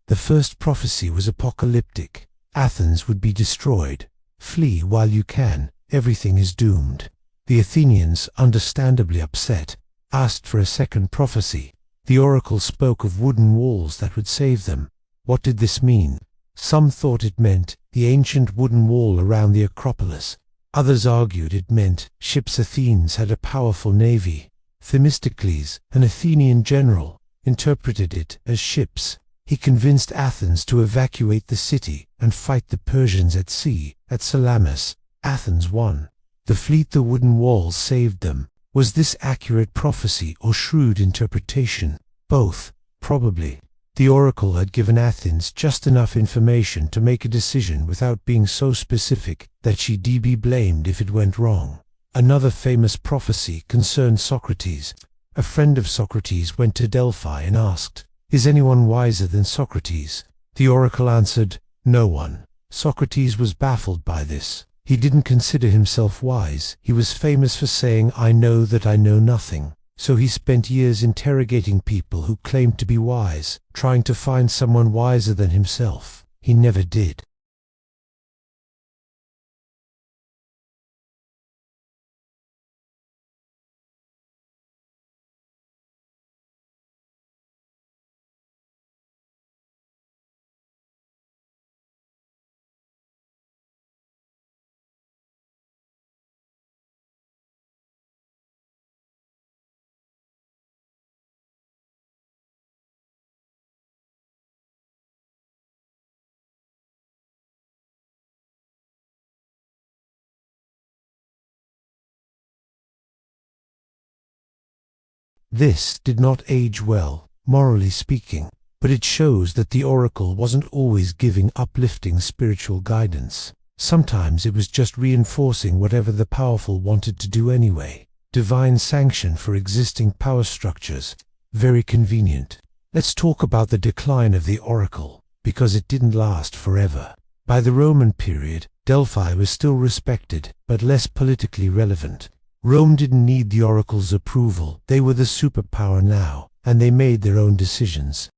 The first prophecy was apocalyptic. Athens would be destroyed. Flee while you can, everything is doomed. The Athenians, understandably upset, asked for a second prophecy. The oracle spoke of wooden walls that would save them. What did this mean? Some thought it meant the ancient wooden wall around the Acropolis. Others argued it meant ships. Athens had a powerful navy. Themistocles, an Athenian general, interpreted it as ships. He convinced Athens to evacuate the city and fight the Persians at sea. At Salamis, Athens won. The fleet, the wooden walls saved them. Was this accurate prophecy or shrewd interpretation? Both, probably. The oracle had given Athens just enough information to make a decision without being so specific that she'd be blamed if it went wrong. Another famous prophecy concerned Socrates. A friend of Socrates went to Delphi and asked, "Is anyone wiser than Socrates?" The oracle answered, "No one." Socrates was baffled by this. He didn't consider himself wise. He was famous for saying, "I know that I know nothing." So he spent years interrogating people who claimed to be wise, trying to find someone wiser than himself. He never did. This did not age well, morally speaking, but it shows that the oracle wasn't always giving uplifting spiritual guidance. Sometimes it was just reinforcing whatever the powerful wanted to do anyway. Divine sanction for existing power structures. Very convenient. Let's talk about the decline of the oracle, because it didn't last forever. By the Roman period, Delphi was still respected, but less politically relevant. Rome didn't need the oracle's approval. They were the superpower now, and they made their own decisions.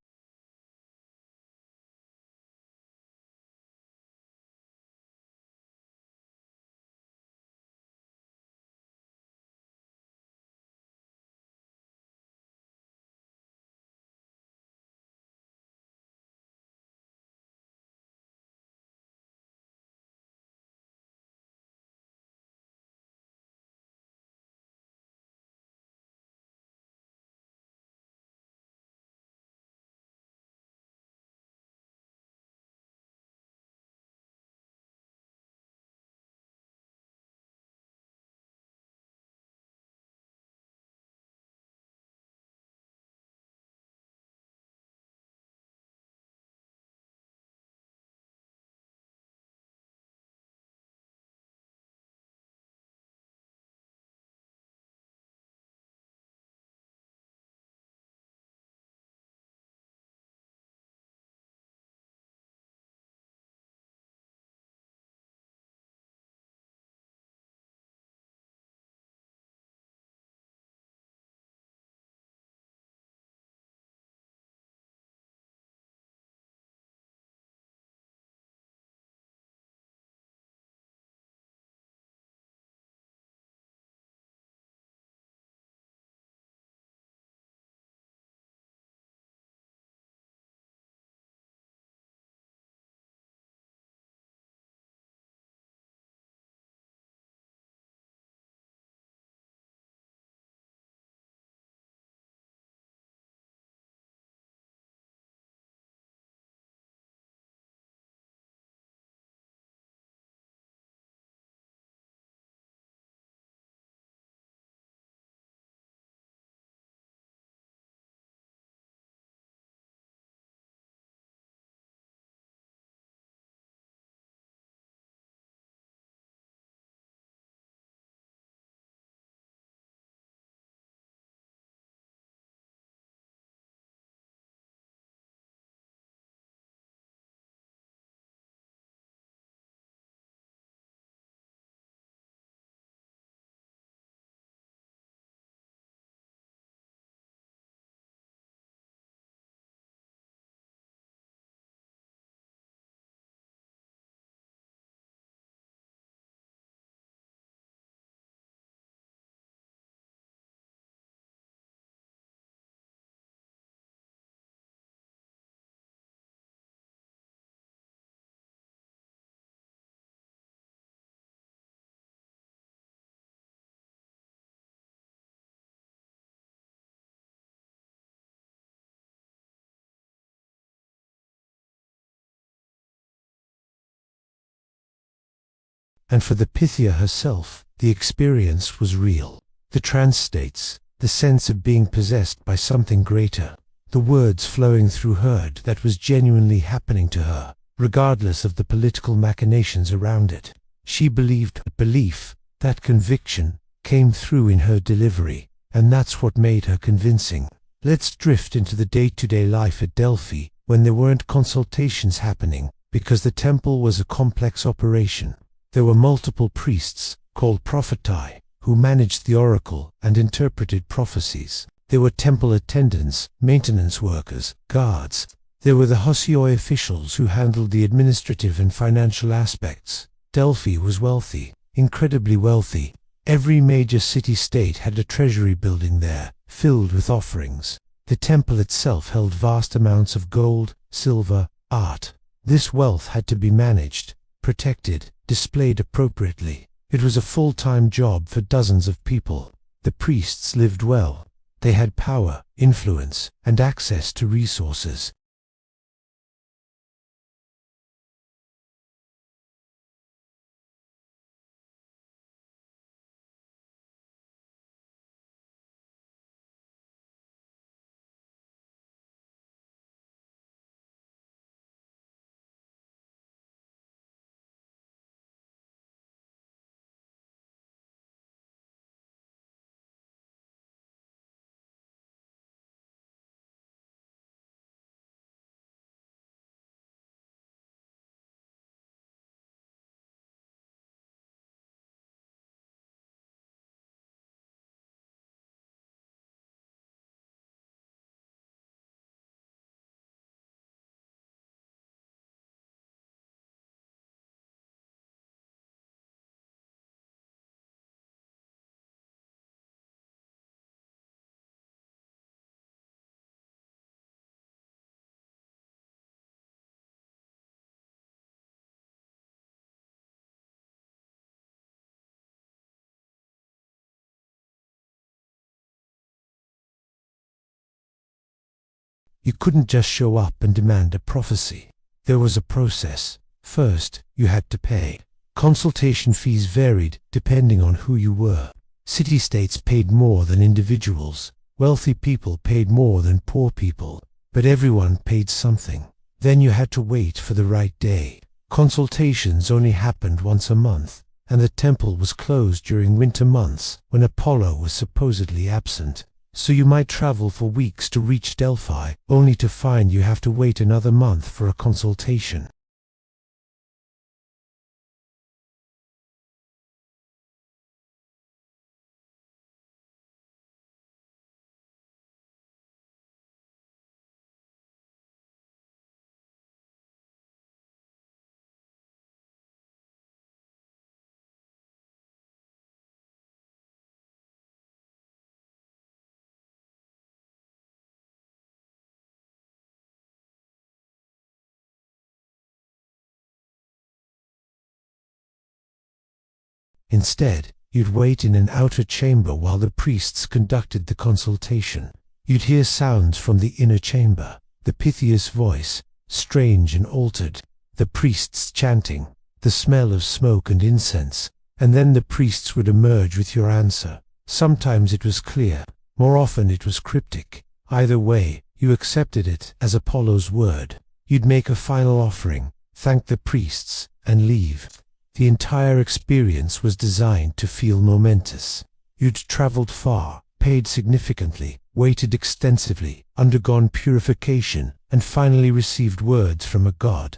and for the Pythia herself, the experience was real. The trance states, the sense of being possessed by something greater, the words flowing through her that was genuinely happening to her, regardless of the political machinations around it. She believed that belief, that conviction, came through in her delivery, and that's what made her convincing. Let's drift into the day-to-day life at Delphi, when there weren't consultations happening, because the temple was a complex operation. There were multiple priests, called prophetai, who managed the oracle and interpreted prophecies. There were temple attendants, maintenance workers, guards. There were the hosioi officials who handled the administrative and financial aspects. Delphi was wealthy, incredibly wealthy. Every major city-state had a treasury building there, filled with offerings. The temple itself held vast amounts of gold, silver, art. This wealth had to be managed, protected, displayed appropriately. It was a full-time job for dozens of people. The priests lived well. They had power, influence, and access to resources. You couldn't just show up and demand a prophecy. There was a process. First, you had to pay. Consultation fees varied depending on who you were. City-states paid more than individuals. Wealthy people paid more than poor people. But everyone paid something. Then you had to wait for the right day. Consultations only happened once a month, and the temple was closed during winter months when Apollo was supposedly absent. So you might travel for weeks to reach Delphi, only to find you have to wait another month for a consultation. Instead, you'd wait in an outer chamber while the priests conducted the consultation. You'd hear sounds from the inner chamber, the Pythia's voice, strange and altered, the priests chanting, the smell of smoke and incense, and then the priests would emerge with your answer. Sometimes it was clear, more often it was cryptic. Either way, you accepted it as Apollo's word. You'd make a final offering, thank the priests, and leave. The entire experience was designed to feel momentous. You'd traveled far, paid significantly, waited extensively, undergone purification, and finally received words from a god.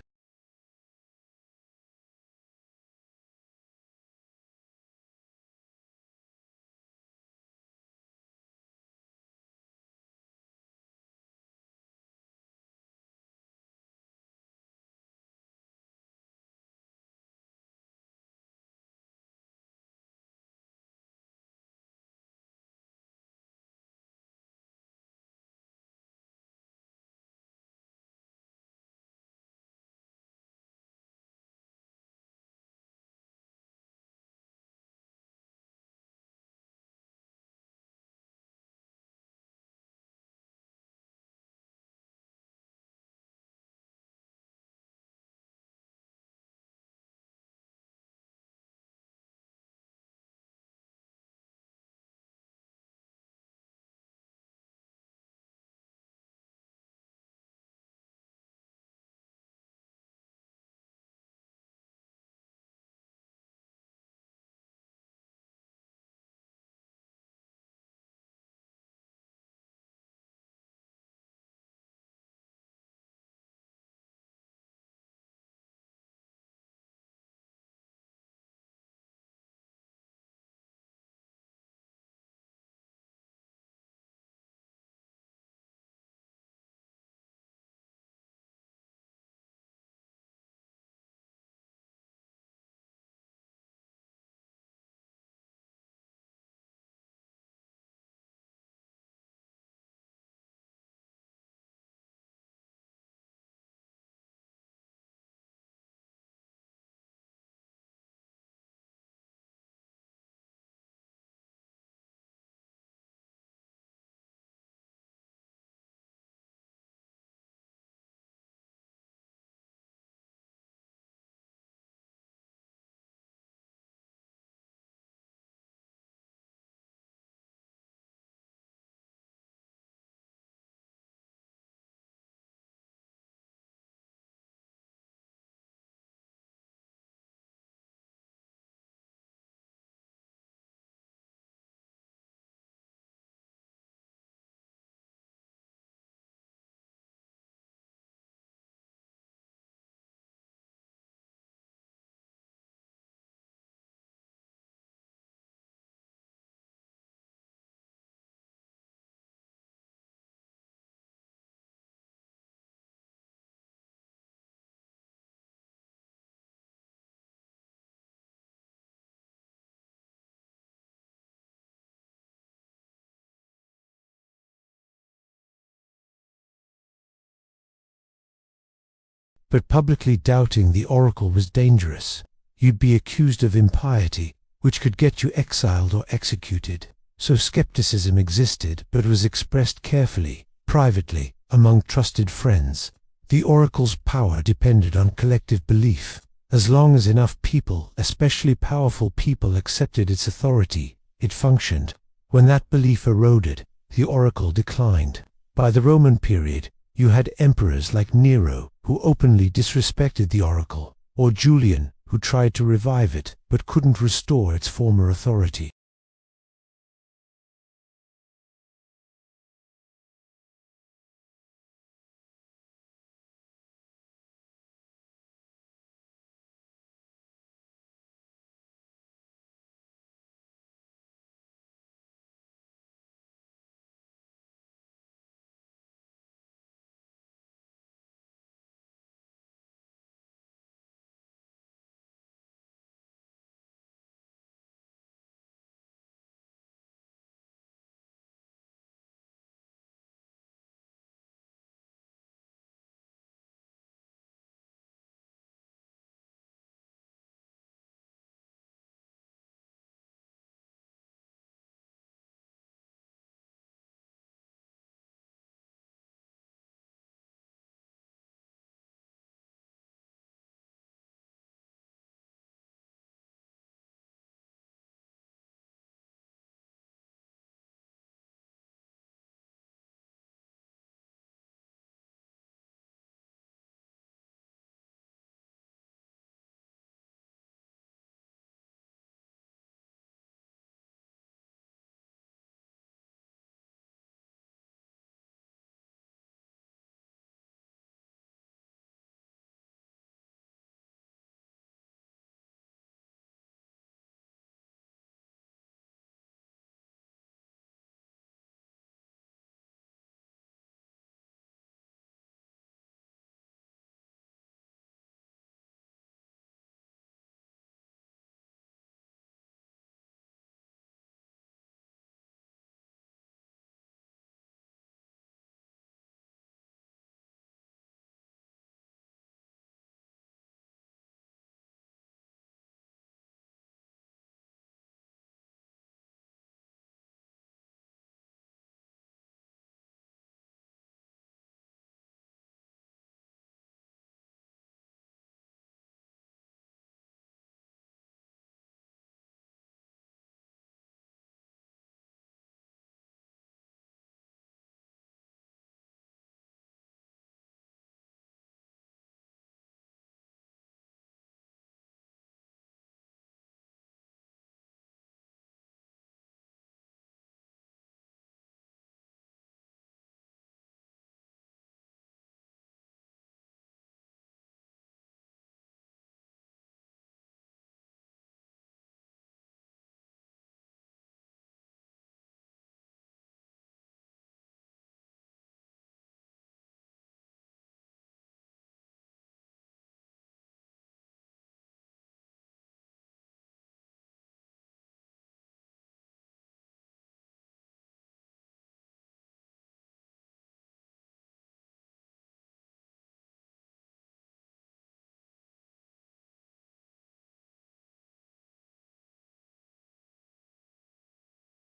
But publicly doubting the oracle was dangerous. You'd be accused of impiety, which could get you exiled or executed. So skepticism existed, but was expressed carefully, privately, among trusted friends. The oracle's power depended on collective belief. As long as enough people, especially powerful people, accepted its authority, it functioned. When that belief eroded, the oracle declined. By the Roman period, you had emperors like Nero, who openly disrespected the oracle, or Julian, who tried to revive it, but couldn't restore its former authority.